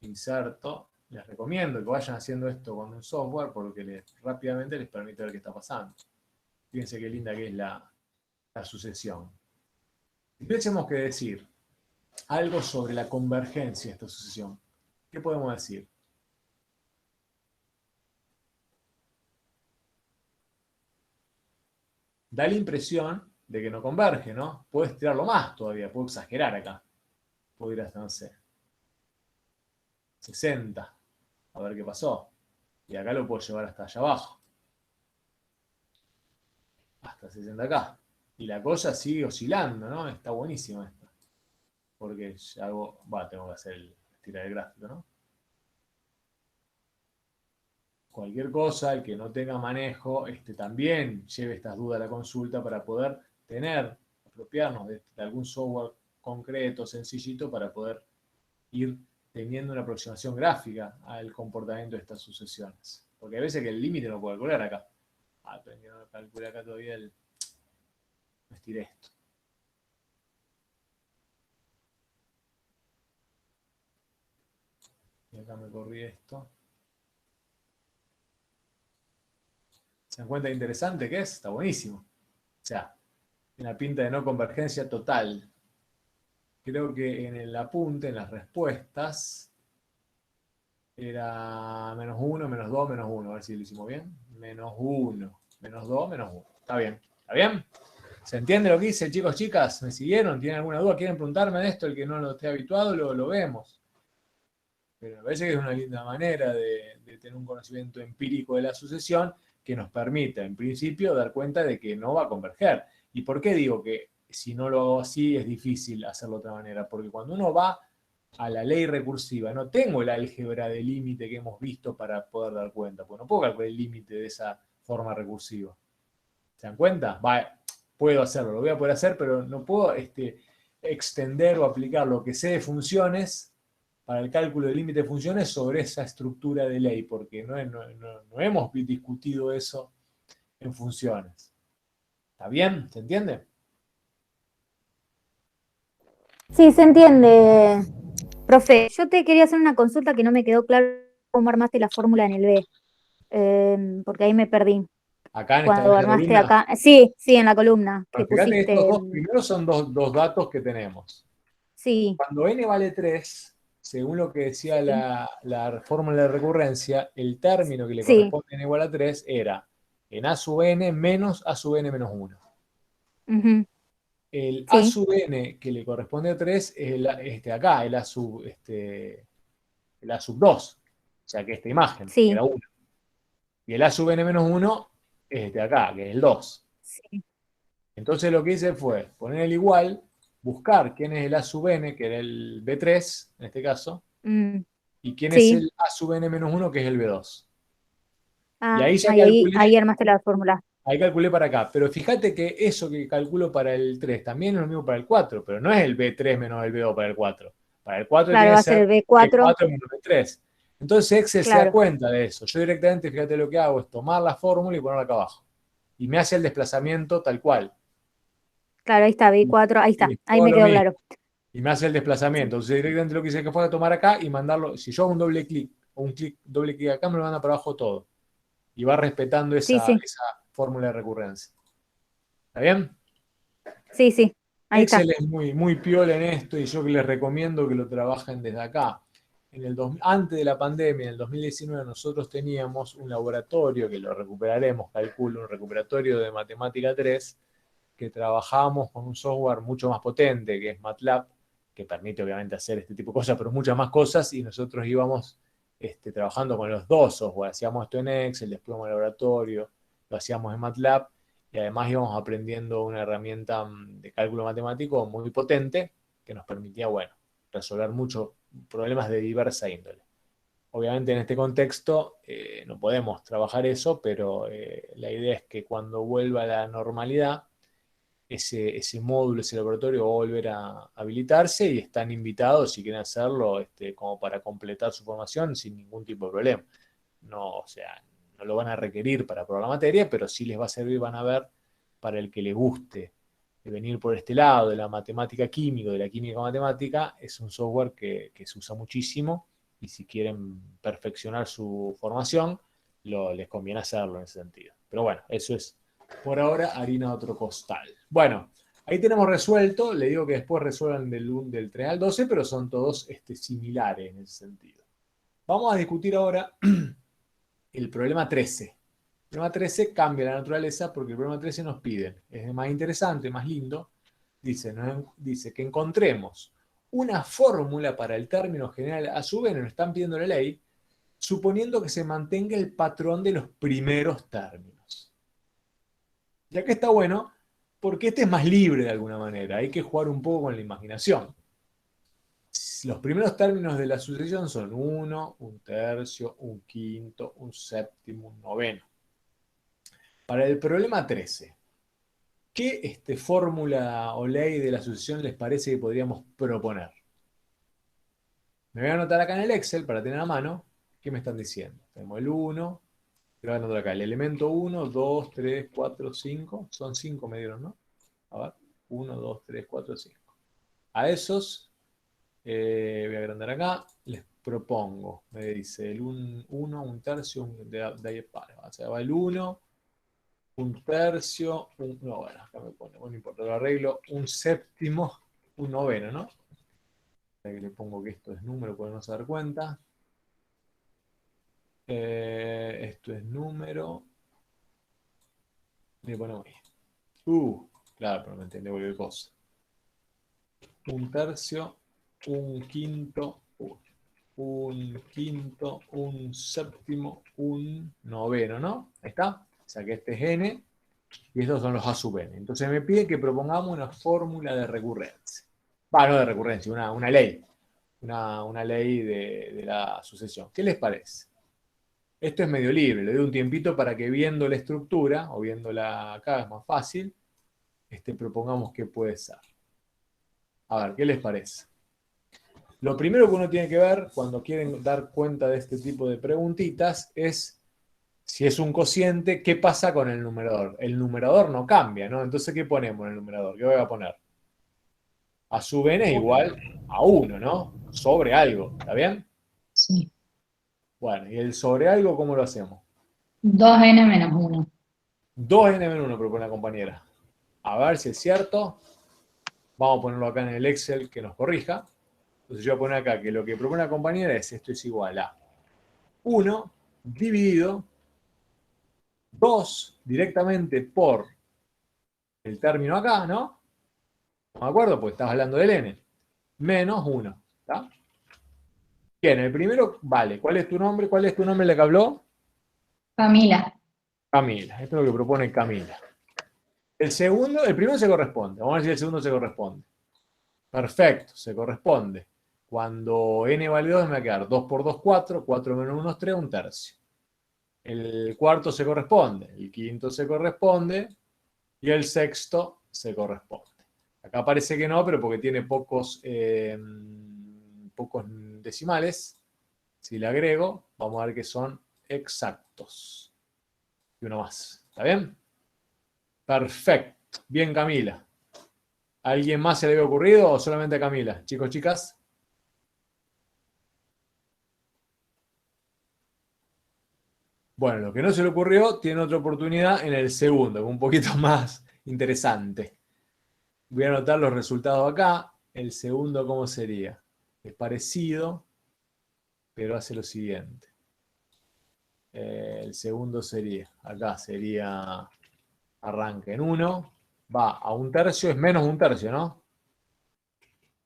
inserto. Les recomiendo que vayan haciendo esto con un software porque rápidamente les permite ver qué está pasando. Fíjense qué linda que es la sucesión. Si tuviésemos que decir algo sobre la convergencia de esta sucesión, ¿qué podemos decir? Da la impresión de que no converge, ¿no? Puedo estirarlo más todavía, puedo exagerar acá. Puedo ir hasta, no sé, 60. A ver qué pasó. Y acá lo puedo llevar hasta allá abajo. Hasta 60 acá. Y la cosa sigue oscilando, ¿no? Está buenísimo esto. Porque ya hago, tengo que hacer estirar el gráfico, ¿no? Cualquier cosa, el que no tenga manejo, también lleve estas dudas a la consulta para poder apropiarnos de algún software concreto, sencillito, para poder ir teniendo una aproximación gráfica al comportamiento de estas sucesiones. Porque hay veces que el límite no puede calcular acá. Pero no calculé acá todavía el... Me estiré esto. Y acá me corrí esto. ¿Se dan cuenta de interesante que es? Está buenísimo. O sea, una pinta de no convergencia total. Creo que en el apunte, en las respuestas, era -1, -2, -1. A ver si lo hicimos bien. -1, -2, -1. Está bien. ¿Está bien? ¿Se entiende lo que hice, chicos, chicas? ¿Me siguieron? ¿Tienen alguna duda? ¿Quieren preguntarme de esto? El que no lo esté habituado, lo vemos. Pero me parece que es una linda manera de tener un conocimiento empírico de la sucesión que nos permita, en principio, dar cuenta de que no va a converger. ¿Y por qué digo que si no lo hago así es difícil hacerlo de otra manera? Porque cuando uno va a la ley recursiva, no tengo el álgebra de límite que hemos visto para poder dar cuenta, porque no puedo calcular el límite de esa forma recursiva. ¿Se dan cuenta? Puedo hacerlo, lo voy a poder hacer, pero no puedo extender o aplicar lo que sé de funciones para el cálculo del límite de funciones sobre esa estructura de ley, porque no hemos discutido eso en funciones. ¿Está bien? ¿Se entiende? Sí, se entiende, profe. Yo te quería hacer una consulta que no me quedó claro cómo armaste la fórmula en el B, porque ahí me perdí. Acá en Cuando esta armaste columna. acá, sí, en la columna que Bueno, fíjate que estos pusiste, dos primeros son dos datos que tenemos. sí, Cuando n vale 3, según lo que decía sí, la fórmula de recurrencia, el término que le sí, corresponde a n igual a 3 era en a sub n menos a sub n menos 1. ujú, El a sí, sub n que le corresponde a 3 es acá, el a sub 2. O sea que esta imagen, que sí, era 1. Y el a sub n menos 1 es acá, que es el 2. sí, Entonces lo que hice fue poner el igual, buscar quién es el a sub n, que era el B3, en este caso, mm, y quién es sí. el a sub n menos 1, que es el B2. Y Ah, ahí ya ahí armaste la fórmula. ahí calculé para acá. Pero fíjate que eso que calculo para el 3 también es lo mismo para el 4, pero no es el B3 menos el B2 para el 4. Para el 4 Claro, tiene va que a ser ser el B4, B4 menos B3. Entonces Excel se da claro, cuenta de eso. Yo directamente, fíjate lo que hago, es tomar la fórmula y ponerla acá abajo. Y me hace el desplazamiento tal cual. claro, ahí está, B4, ahí está, Y ahí todo me lo quedó mismo. claro. Y me hace el desplazamiento. Entonces directamente lo que hice que fue a tomar acá y mandarlo. Si yo hago un doble clic o un doble clic acá, me lo manda para abajo todo. Y va respetando Sí, esa sí, fórmula de recurrencia. ¿Está bien? sí, ahí está. Excel es muy piola en esto y yo que les recomiendo que lo trabajen desde acá. Antes de la pandemia, en el 2019, nosotros teníamos un laboratorio, que lo recuperaremos, calculo, un recuperatorio de matemática 3, que trabajábamos con un software mucho más potente, que es MATLAB, que permite obviamente hacer este tipo de cosas, pero muchas más cosas, y nosotros íbamos trabajando con los dos software. Hacíamos esto en Excel, después íbamos al laboratorio, lo hacíamos en MATLAB, y además íbamos aprendiendo una herramienta de cálculo matemático muy potente que nos permitía, bueno, resolver muchos problemas de diversa índole. Obviamente en este contexto no podemos trabajar eso, pero la idea es que cuando vuelva a la normalidad, ese módulo, ese laboratorio va a volver a habilitarse y están invitados, si quieren hacerlo, como para completar su formación sin ningún tipo de problema. No, o sea, no lo van a requerir para probar la materia, pero sí les va a servir, van a ver, para el que le guste venir por este lado de la matemática química, de la química matemática, es un software que se usa muchísimo y si quieren perfeccionar su formación, les conviene hacerlo en ese sentido. Pero bueno, eso es por ahora harina de otro costal. Bueno, ahí tenemos resuelto, le digo que después resuelvan del 3 al 12, pero son todos similares en ese sentido. Vamos a discutir ahora el problema 13. El problema 13 cambia la naturaleza porque el problema 13 nos pide, es más interesante, más lindo, dice que encontremos una fórmula para el término general a su vez, nos están pidiendo la ley, suponiendo que se mantenga el patrón de los primeros términos. Y acá está bueno, porque este es más libre de alguna manera, hay que jugar un poco con la imaginación. Los primeros términos de la sucesión son 1, 1/3, 1/5, 1/7, 1/9. Para el problema 13, ¿qué fórmula o ley de la sucesión les parece que podríamos proponer? Me voy a anotar acá en el Excel para tener a mano qué me están diciendo. Tenemos el 1, lo voy a anotar acá, el elemento 1, 2, 3, 4, 5, son 5 me dieron, ¿no? A ver, 1, 2, 3, 4, 5. A esos, voy a agrandar acá, les propongo, me dice el 1, un tercio, de ahí para, o sea, va el 1, un tercio, no, bueno, acá me pone, bueno, no importa, lo arreglo, un séptimo, un noveno, ¿no? Que le pongo que esto es número, porque no se dar cuenta. Esto es número. Le ponemos ahí. Claro, pero me entiende cualquier cosa. Un tercio, un quinto, un séptimo, un noveno, ¿no? Ahí está. O sea que este es n y estos son los a sub n. Entonces me pide que propongamos una fórmula de recurrencia. No de recurrencia, una ley. Una ley de la sucesión. ¿Qué les parece? Esto es medio libre, le doy un tiempito para que viendo la estructura, o viéndola acá es más fácil, propongamos qué puede ser. A ver, ¿qué les parece? Lo primero que uno tiene que ver cuando quieren dar cuenta de este tipo de preguntitas es si es un cociente, ¿qué pasa con el numerador? El numerador no cambia, ¿no? Entonces, ¿qué ponemos en el numerador? ¿Qué voy a poner? A sub n es igual a 1, ¿no? Sobre algo, ¿está bien? Sí. Bueno, ¿y el sobre algo cómo lo hacemos? 2n menos 1. 2n menos 1 propone la compañera. A ver si es cierto. Vamos a ponerlo acá en el Excel que nos corrija. Entonces yo voy a poner acá que lo que propone la compañera es esto es igual a 1 dividido 2 directamente por el término acá, ¿no? ¿No me acuerdo? Porque estás hablando del n. Menos 1. ¿Está? Bien, el primero, vale. ¿Cuál es tu nombre? ¿Cuál es tu nombre la que habló? Camila. Camila. Esto es lo que propone Camila. El segundo, el primero se corresponde. Vamos a ver si el segundo se corresponde. Perfecto, se corresponde. Cuando n vale 2 me va a quedar 2 por 2, 4. 4 menos 1 es 3, un tercio. El cuarto se corresponde. El quinto se corresponde. Y el sexto se corresponde. Acá parece que no, pero porque tiene pocos decimales. Si le agrego, vamos a ver que son exactos. Y uno más. ¿Está bien? Perfecto. Bien, Camila. ¿A alguien más se le había ocurrido o solamente a Camila? Chicos, chicas. Bueno, lo que no se le ocurrió tiene otra oportunidad en el segundo, un poquito más interesante. Voy a anotar los resultados acá. El segundo, ¿cómo sería? Es parecido, pero hace lo siguiente. El segundo sería, acá sería, arranca en 1, va a un tercio, es menos un tercio, ¿no?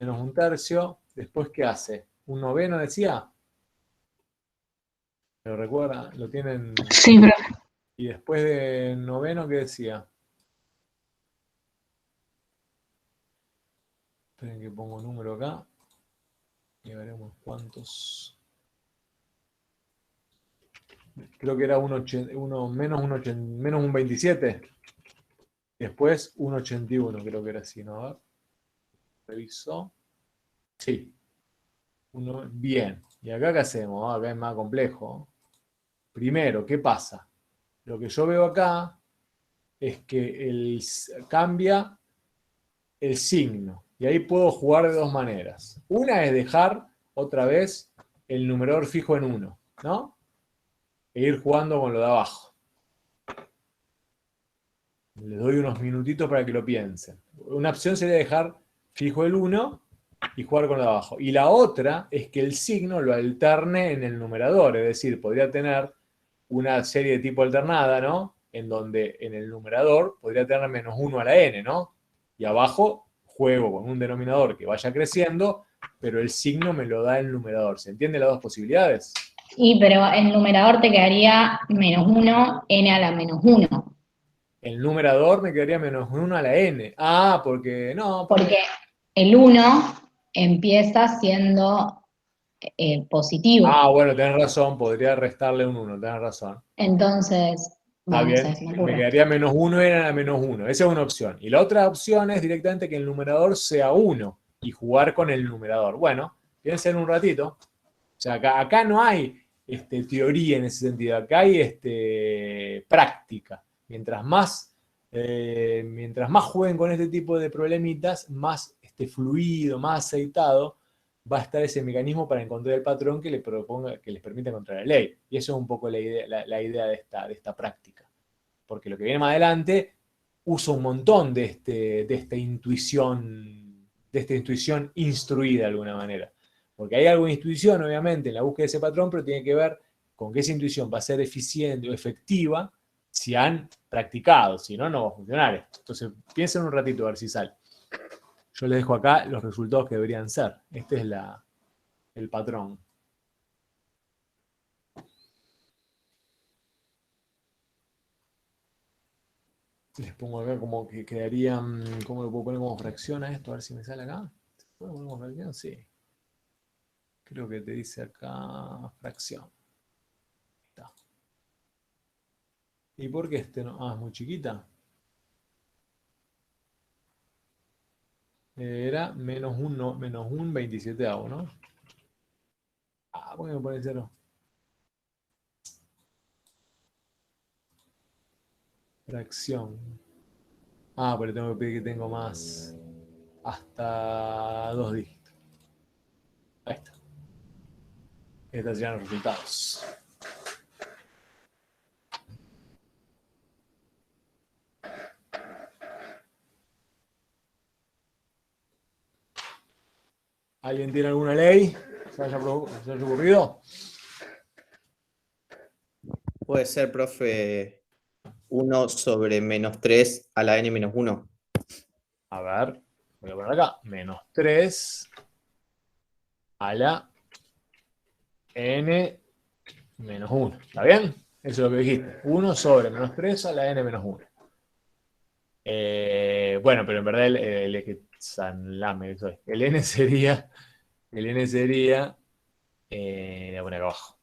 Menos un tercio. Después, ¿qué hace? ¿Un noveno decía? ¿Lo recuerdan? ¿Lo tienen? Sí, profe. Y después de noveno, ¿qué decía? Esperen que pongo un número acá. Y veremos cuántos. Creo que era menos un 27. Después un 81, creo que era así, ¿no? A ver. Revisó. Sí. Bien. ¿Y acá qué hacemos? Acá es más complejo. Primero, ¿qué pasa? Lo que yo veo acá es que cambia el signo. Y ahí puedo jugar de dos maneras. Una es dejar otra vez el numerador fijo en 1, ¿no? E ir jugando con lo de abajo. Les doy unos minutitos para que lo piensen. Una opción sería dejar fijo el 1 y jugar con lo de abajo. Y la otra es que el signo lo alterne en el numerador. Es decir, podría tener una serie de tipo alternada, ¿no? En donde en el numerador podría tener menos 1 a la n, ¿no? Y abajo juego con un denominador que vaya creciendo, pero el signo me lo da el numerador. ¿Se entienden las dos posibilidades? Sí, pero el numerador te quedaría menos 1, n a la menos 1. El numerador me quedaría menos 1 a la n. Ah, porque no. Porque el 1 empieza siendo positivo. Ah, bueno, tenés razón, podría restarle un 1, tenés razón. Entonces, Está bueno, bien, me quedaría menos 1 era la menos 1. Esa es una opción. Y la otra opción es directamente que el numerador sea 1 y jugar con el numerador. Bueno, Piensen un ratito. O sea, acá no hay teoría en ese sentido, acá hay práctica. Mientras más jueguen con este tipo de problemitas, más fluido, más aceitado va a estar ese mecanismo para encontrar el patrón que les permita encontrar la ley. Y eso es un poco la idea de esta práctica. Porque lo que viene más adelante usa un montón de esta intuición instruida de alguna manera. Porque hay algo de intuición, obviamente, en la búsqueda de ese patrón, pero tiene que ver con que esa intuición va a ser eficiente o efectiva si han practicado, si no, no va a funcionar esto. Entonces, piensen un ratito a ver si sale. Yo les dejo acá los resultados que deberían ser. Este es el patrón. Les pongo acá como que quedarían, ¿cómo lo puedo poner como fracción a esto? A ver si me sale acá. ¿Se puede poner como fracción? Sí. Creo que te dice acá fracción. Está. ¿Y por qué no? Ah, es muy chiquita. Era menos 1, menos un 27avo, ¿no? Ah, ¿por qué me pone 0? Fracción. Ah, pero tengo que pedir que tengo más. Hasta 2 dígitos. Ahí está. Estos serían los resultados. ¿Alguien tiene alguna ley? ¿Se haya ocurrido? Puede ser, profe, 1 sobre menos 3 a la n menos 1. A ver, voy a poner acá. Menos 3 a la n menos 1. ¿Está bien? Eso es lo que dijiste. 1 sobre menos 3 a la n menos 1. Bueno, pero en verdad el n sería, voy a poner acá abajo.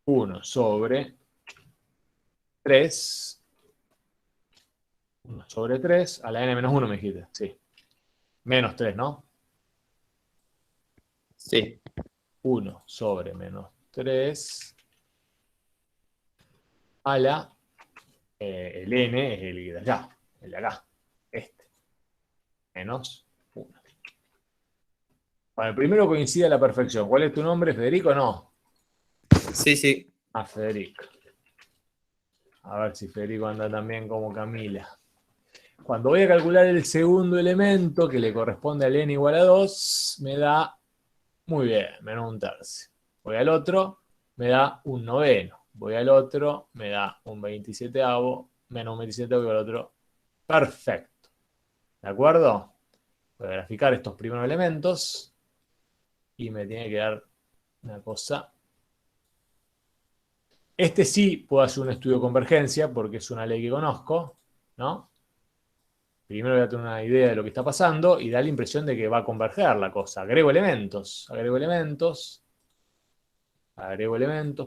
1 sobre 3. 1 sobre 3 a la n menos 1 me dijiste. Sí. Menos 3, ¿no? Sí. 1 sobre menos 3 a la... el n es el de allá, el de acá, menos 1. Bueno, el primero coincide a la perfección. ¿Cuál es tu nombre? ¿Federico o no? Sí, sí. Ah, Federico. A ver si Federico anda también como Camila. Cuando voy a calcular el segundo elemento, que le corresponde al n igual a 2, me da, muy bien, menos un tercio. Voy al otro, me da un noveno. Voy al otro, me da un 27avo, menos un 27avo igual al otro. Perfecto. ¿De acuerdo? Voy a graficar estos primeros elementos y me tiene que dar una cosa. Sí puedo hacer un estudio de convergencia porque es una ley que conozco, ¿no? Primero voy a tener una idea de lo que está pasando y da la impresión de que va a converger la cosa. Agrego elementos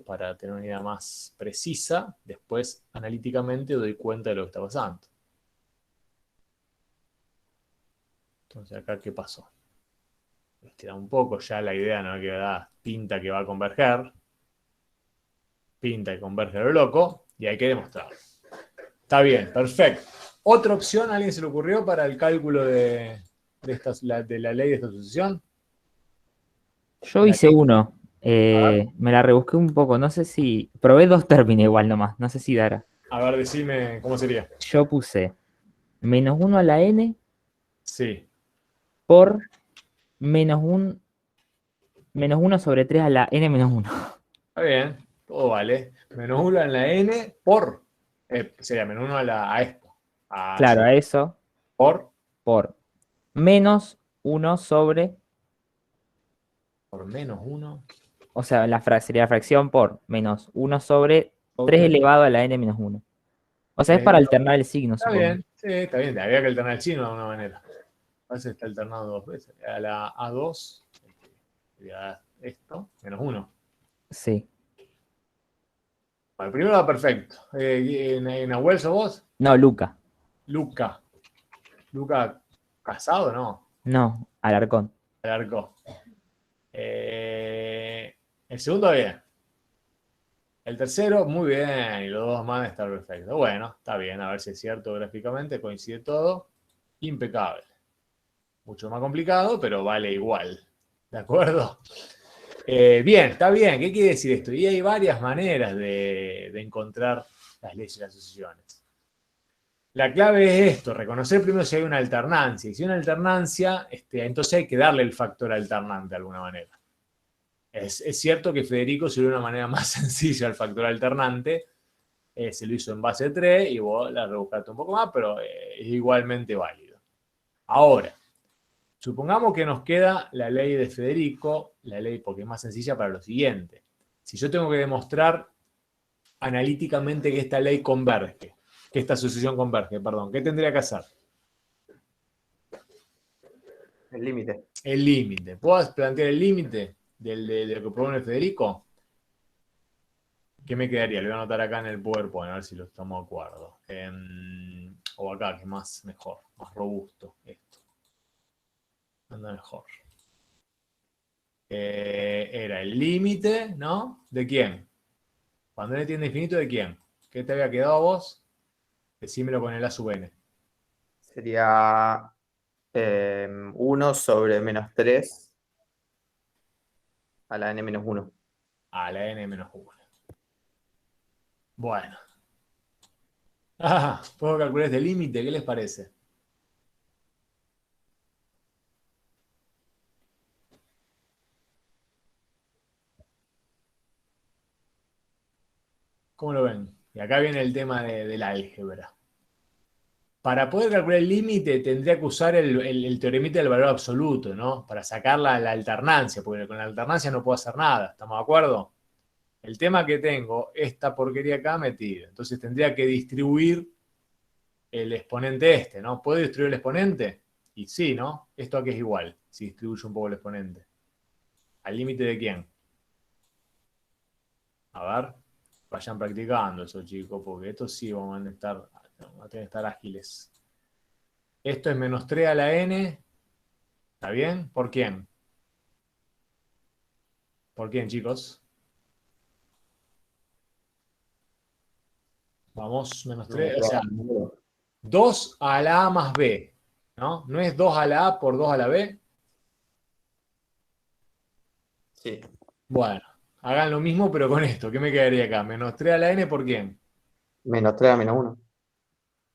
para tener una idea más precisa. Después, analíticamente, doy cuenta de lo que está pasando. Entonces, acá, ¿qué pasó? Estira un poco, ya la idea no queda, pinta que va a converger. Pinta que converge lo loco, y hay que demostrarlo. Está bien, perfecto. ¿Otra opción a alguien se le ocurrió para el cálculo de la ley de esta sucesión? Yo hice uno. Me la rebusqué un poco. No sé si. Probé 2 términos igual nomás. No sé si dará. A ver, decime cómo sería. Yo puse menos 1 a la n Sí. por menos 1 sobre 3 a la n menos 1. Está bien, todo vale. Menos 1 en la n por. Sería menos 1 a esto. Claro, sí. a eso. Por Menos 1 sobre. Por menos 1. O sea, sería la fracción por menos 1 sobre Ok. 3 elevado a la n menos 1. O sea, es para alternar el signo, Está supongo. bien, sí, está bien. Había que alternar el signo de alguna manera. A veces está alternado 2 veces. A la A2 sería esto, menos 1. Sí. Bueno, el primero va perfecto. ¿Nahuel sos vos? No, Luca. Luca. ¿Luca casado o no? No, Alarcón. Alarcó. El segundo, bien. El tercero, muy bien. Y los dos más están perfectos. Bueno, está bien. A ver si es cierto gráficamente. Coincide todo. Impecable. Mucho más complicado, pero vale igual. ¿De acuerdo? Bien, está bien. ¿Qué quiere decir esto? Y hay varias maneras de encontrar las leyes de las sucesiones. La clave es esto, reconocer primero si hay una alternancia. Y si hay una alternancia, entonces hay que darle el factor alternante de alguna manera. Es cierto que Federico se dio de una manera más sencilla el factor alternante, se lo hizo en base 3 y vos la rebuscaste un poco más, pero es igualmente válido. Ahora, supongamos que nos queda la ley de Federico, la ley porque es más sencilla para lo siguiente. Si yo tengo que demostrar analíticamente que esta ley converge, que esta sucesión converge, perdón, ¿qué tendría que hacer? El límite. El límite. ¿Puedo plantear el límite de lo que propone Federico? ¿Qué me quedaría? Lo voy a anotar acá en el PowerPoint, a ver si lo estamos de acuerdo. O acá, que es mejor, más robusto esto. Anda mejor. Era el límite, ¿no? ¿De quién? Cuando n tiende a infinito, ¿de quién? ¿Qué te había quedado a vos? Decímelo con el A sub n. Sería 1 sobre menos 3 a la n menos 1. A la n menos 1. Bueno. ¿Puedo calcular este límite? ¿Qué les parece? ¿Cómo lo ven? Y acá viene el tema del álgebra. Para poder calcular el límite tendría que usar el teoremita del valor absoluto, ¿no? Para sacar la alternancia, porque con la alternancia no puedo hacer nada, ¿estamos de acuerdo? El tema que tengo, esta porquería acá metida, entonces tendría que distribuir el exponente ¿no? ¿Puedo distribuir el exponente? Y sí, ¿no? Esto aquí es igual, si distribuyo un poco el exponente. ¿Al límite de quién? A ver, vayan practicando eso, chicos, porque estos sí van a tener que estar ágiles. Esto es menos 3 a la n. ¿Está bien? ¿Por quién? ¿Por quién, chicos? Vamos, menos 3. O sea, 2 a la a más b. ¿No? ¿No es 2 a la a por 2 a la b? Sí. Bueno, hagan lo mismo, pero con esto. ¿Qué me quedaría acá? Menos 3 a la n, ¿por quién? Menos 3 a menos 1.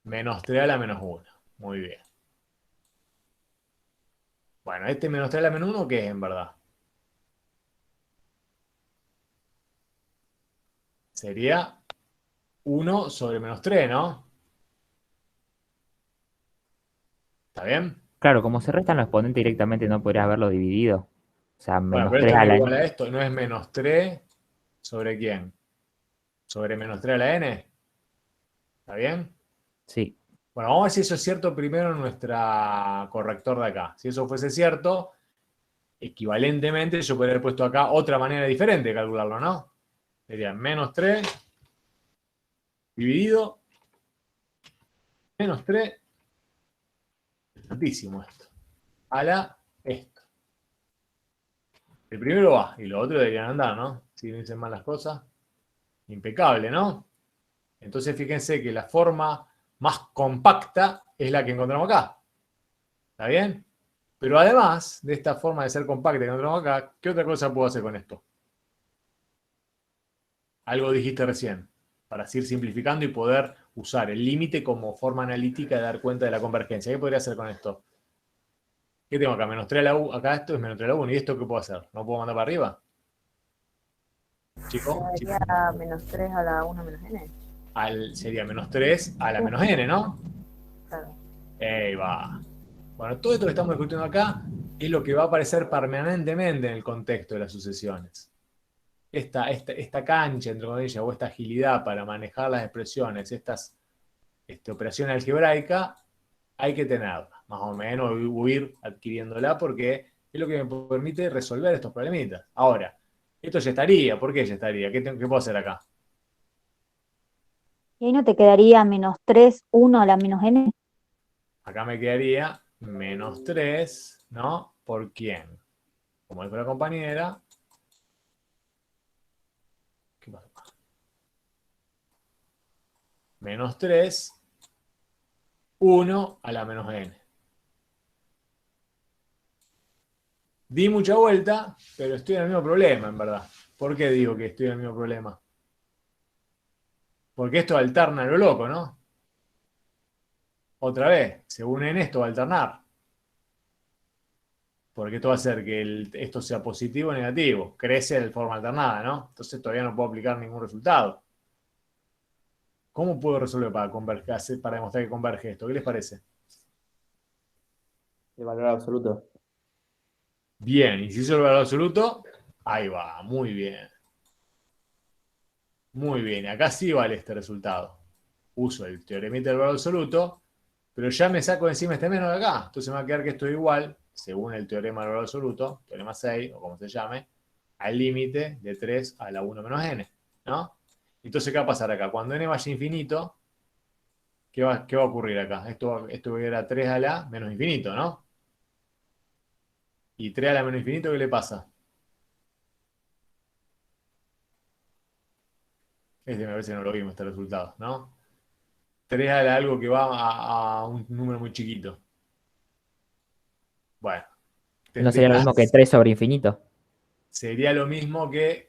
Menos 3 a la menos 1. Muy bien. Bueno, este menos 3 a la menos 1, ¿qué es en verdad? Sería 1 sobre menos 3, ¿no? ¿Está bien? Claro, como se restan los exponentes directamente, no podrías haberlo dividido. O sea, Bueno, menos pero 3 esto no a es la igual n. a esto. ¿No es menos 3 sobre quién? ¿Sobre menos 3 a la n? ¿Está bien? Sí. Bueno, vamos a ver si eso es cierto primero en nuestra corrector de acá. Si eso fuese cierto, equivalentemente yo podría haber puesto acá otra manera diferente de calcularlo, ¿no? Sería menos 3 dividido menos 3, altísimo esto, a la esto. El primero va y los otros deberían andar, ¿no? Si no dicen mal las cosas. Impecable, ¿no? Entonces fíjense que la forma más compacta es la que encontramos acá. ¿Está bien? Pero además de esta forma de ser compacta que encontramos acá, ¿qué otra cosa puedo hacer con esto? Algo dijiste recién, para seguir simplificando y poder usar el límite como forma analítica de dar cuenta de la convergencia. ¿Qué podría hacer con esto? ¿Qué tengo acá? Menos 3 a la U. Acá esto es menos 3 a la 1. ¿Y esto qué puedo hacer? ¿No puedo mandar para arriba? Chico, Sería menos 3 a la 1 menos n. sería menos 3 a la menos n, ¿no? Claro. Ahí va. Bueno, todo esto que estamos discutiendo acá es lo que va a aparecer permanentemente en el contexto de las sucesiones. Esta cancha, entre comillas, o esta agilidad para manejar las expresiones, estas operaciones algebraicas, hay que tenerla, más o menos, o ir adquiriéndola porque es lo que me permite resolver estos problemitas. Ahora, esto ya estaría. ¿Por qué ya estaría? ¿Qué puedo hacer acá? Y ahí no te quedaría menos 3, 1 a la menos n. Acá me quedaría menos 3, ¿no? por quién. Como dijo la compañera. ¿Qué pasa? Menos 3, 1 a la menos n. Di mucha vuelta, pero estoy en el mismo problema, en verdad. ¿Por qué digo que estoy en el mismo problema? Porque esto alterna lo loco, ¿no? Otra vez, según en esto va a alternar. Porque esto va a hacer que esto sea positivo o negativo. Crece de forma alternada, ¿no? Entonces todavía no puedo aplicar ningún resultado. ¿Cómo puedo resolver para demostrar que converge esto? ¿Qué les parece? El valor absoluto. Bien, y si hizo el valor absoluto, ahí va, muy bien. Muy bien, acá sí vale este resultado. Uso el teoremita del valor absoluto, pero ya me saco encima este menos de acá. Entonces me va a quedar que esto es igual, según el teorema del valor absoluto, teorema 6, o como se llame, al límite de 3 a la 1 menos n, ¿no? Entonces, ¿qué va a pasar acá? Cuando n vaya a infinito, ¿qué va a ocurrir acá? Esto era 3 a la menos infinito, ¿no? Y 3 a la menos infinito, ¿qué le pasa? Me parece que no lo vimos este resultado, ¿no? 3 a algo que va a un número muy chiquito. Bueno, ¿No sería lo mismo que 3 sobre infinito? sería lo mismo que...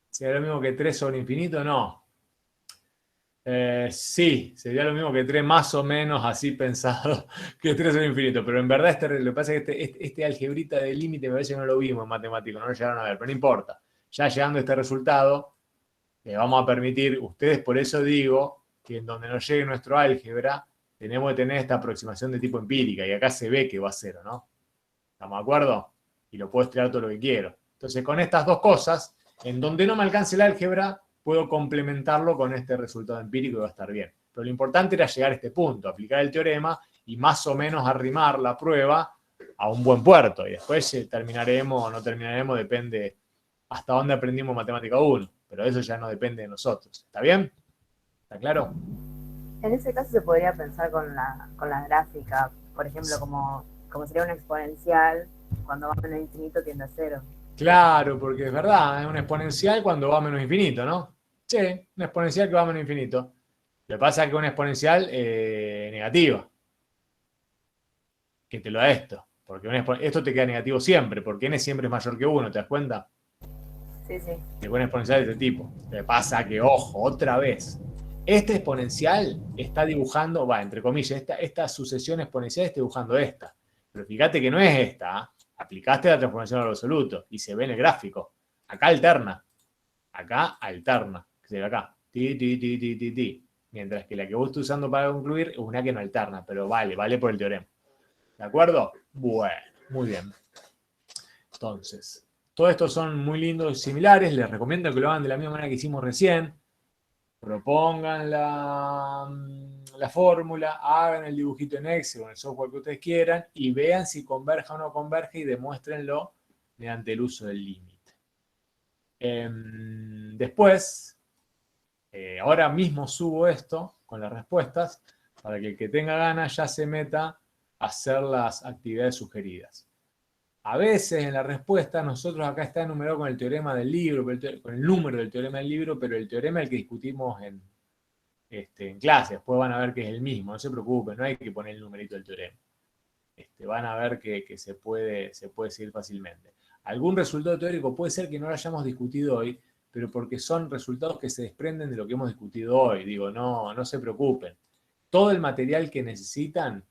¿sería lo mismo que 3 sobre infinito? No. Sí, sería lo mismo que 3 más o menos así pensado que 3 sobre infinito. Pero en verdad lo que pasa es que este algebrita de límite me parece que no lo vimos en matemático, no lo llegaron a ver, pero no importa. Ya llegando a este resultado, vamos a permitir, ustedes por eso digo que en donde nos llegue nuestro álgebra, tenemos que tener esta aproximación de tipo empírica, y acá se ve que va a cero, ¿no? ¿Estamos de acuerdo? Y lo puedo estudiar todo lo que quiero. Entonces, con estas dos cosas, en donde no me alcance el álgebra, puedo complementarlo con este resultado empírico y va a estar bien. Pero lo importante era llegar a este punto, aplicar el teorema y más o menos arrimar la prueba a un buen puerto. Y después terminaremos o no terminaremos, depende hasta dónde aprendimos matemática 1. Pero eso ya no depende de nosotros. ¿Está bien? ¿Está claro? En ese caso se podría pensar con la gráfica, por ejemplo, como sería una exponencial, cuando va a menos infinito tiende a cero. Claro, porque es verdad, es un exponencial cuando va a menos infinito, ¿no? Sí, un exponencial que va a menos infinito. Lo que pasa es que es una exponencial negativa, que te lo da esto. Porque esto te queda negativo siempre, porque n siempre es mayor que 1, ¿te das cuenta? Sí, sí. De una exponencial de este tipo. Lo que pasa que, ojo, otra vez, este exponencial está dibujando, entre comillas, esta sucesión exponencial está dibujando esta. Pero fíjate que no es esta, ¿eh? Aplicaste la transformación al absoluto y se ve en el gráfico. Acá alterna. Acá alterna. Se ve acá. Ti. Mientras que la que vos estás usando para concluir es una que no alterna, pero vale por el teorema. ¿De acuerdo? Bueno, muy bien. Entonces, todos estos son muy lindos y similares. Les recomiendo que lo hagan de la misma manera que hicimos recién. Propongan la fórmula, hagan el dibujito en Excel o en el software que ustedes quieran y vean si converge o no converge y demuéstrenlo mediante el uso del límite. Después, ahora mismo subo esto con las respuestas para que el que tenga ganas ya se meta a hacer las actividades sugeridas. A veces en la respuesta nosotros acá está enumerado con el teorema del libro, con el número del teorema del libro, pero el teorema es el que discutimos en clase. Después van a ver que es el mismo, no se preocupen, no hay que poner el numerito del teorema. Van a ver que se puede seguir fácilmente. Algún resultado teórico puede ser que no lo hayamos discutido hoy, pero porque son resultados que se desprenden de lo que hemos discutido hoy. Digo, no se preocupen. Todo el material que necesitan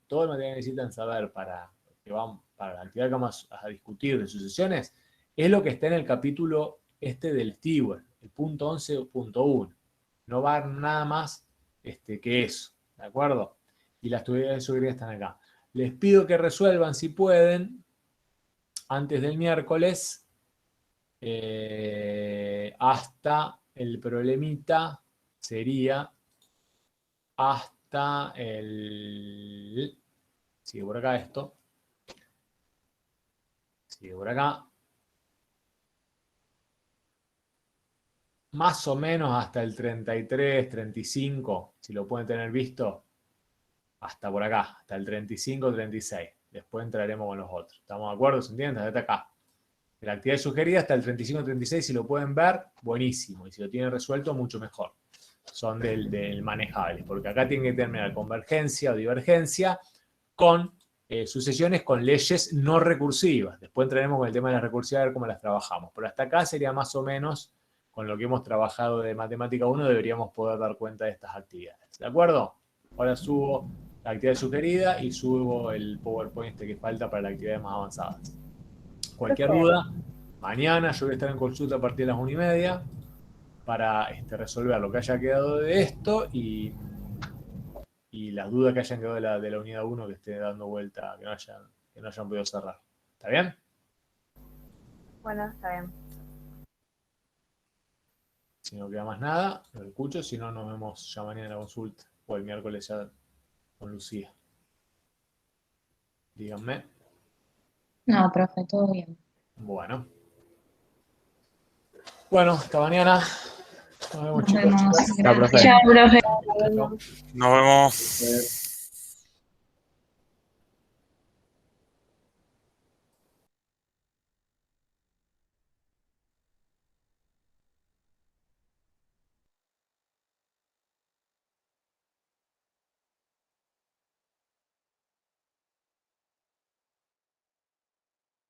saber para la actividad que vamos a discutir de sucesiones, es lo que está en el capítulo del Stewart, el punto 11.1. No va a haber nada más que eso, ¿de acuerdo? Y las actividades de seguridad están acá. Les pido que resuelvan, si pueden, antes del miércoles, hasta el problemita sería hasta el... Sigue por acá esto. Sigue por acá. Más o menos hasta el 33, 35, si lo pueden tener visto. hasta por acá, hasta el 35, 36. Después entraremos con los otros. ¿Estamos de acuerdo? ¿Se entiende? Hasta acá. La actividad sugerida hasta el 35, 36, si lo pueden ver, buenísimo. Y si lo tienen resuelto, mucho mejor. Son del manejable, porque acá tienen que terminar convergencia o divergencia con sucesiones con leyes no recursivas. Después entraremos con el tema de las recursivas a ver cómo las trabajamos. Pero hasta acá sería más o menos, con lo que hemos trabajado de Matemática 1, deberíamos poder dar cuenta de estas actividades. ¿De acuerdo? Ahora subo la actividad sugerida y subo el PowerPoint que falta para las actividades más avanzadas. Cualquier duda, mañana yo voy a estar en consulta a partir de las 1:30 para resolver lo que haya quedado de esto y las dudas que hayan quedado de la unidad 1 que esté dando vuelta, que no hayan podido cerrar. ¿Está bien? Bueno, está bien. Si no queda más nada, lo escucho. Si no, nos vemos ya mañana en la consulta o el miércoles ya con Lucía. Díganme. No, profe, todo bien. Bueno. Bueno, hasta mañana. Nos vemos, Nos chicos. vemos. Chicas. Chao, profe. Chao, profe. Chao. Nos vemos.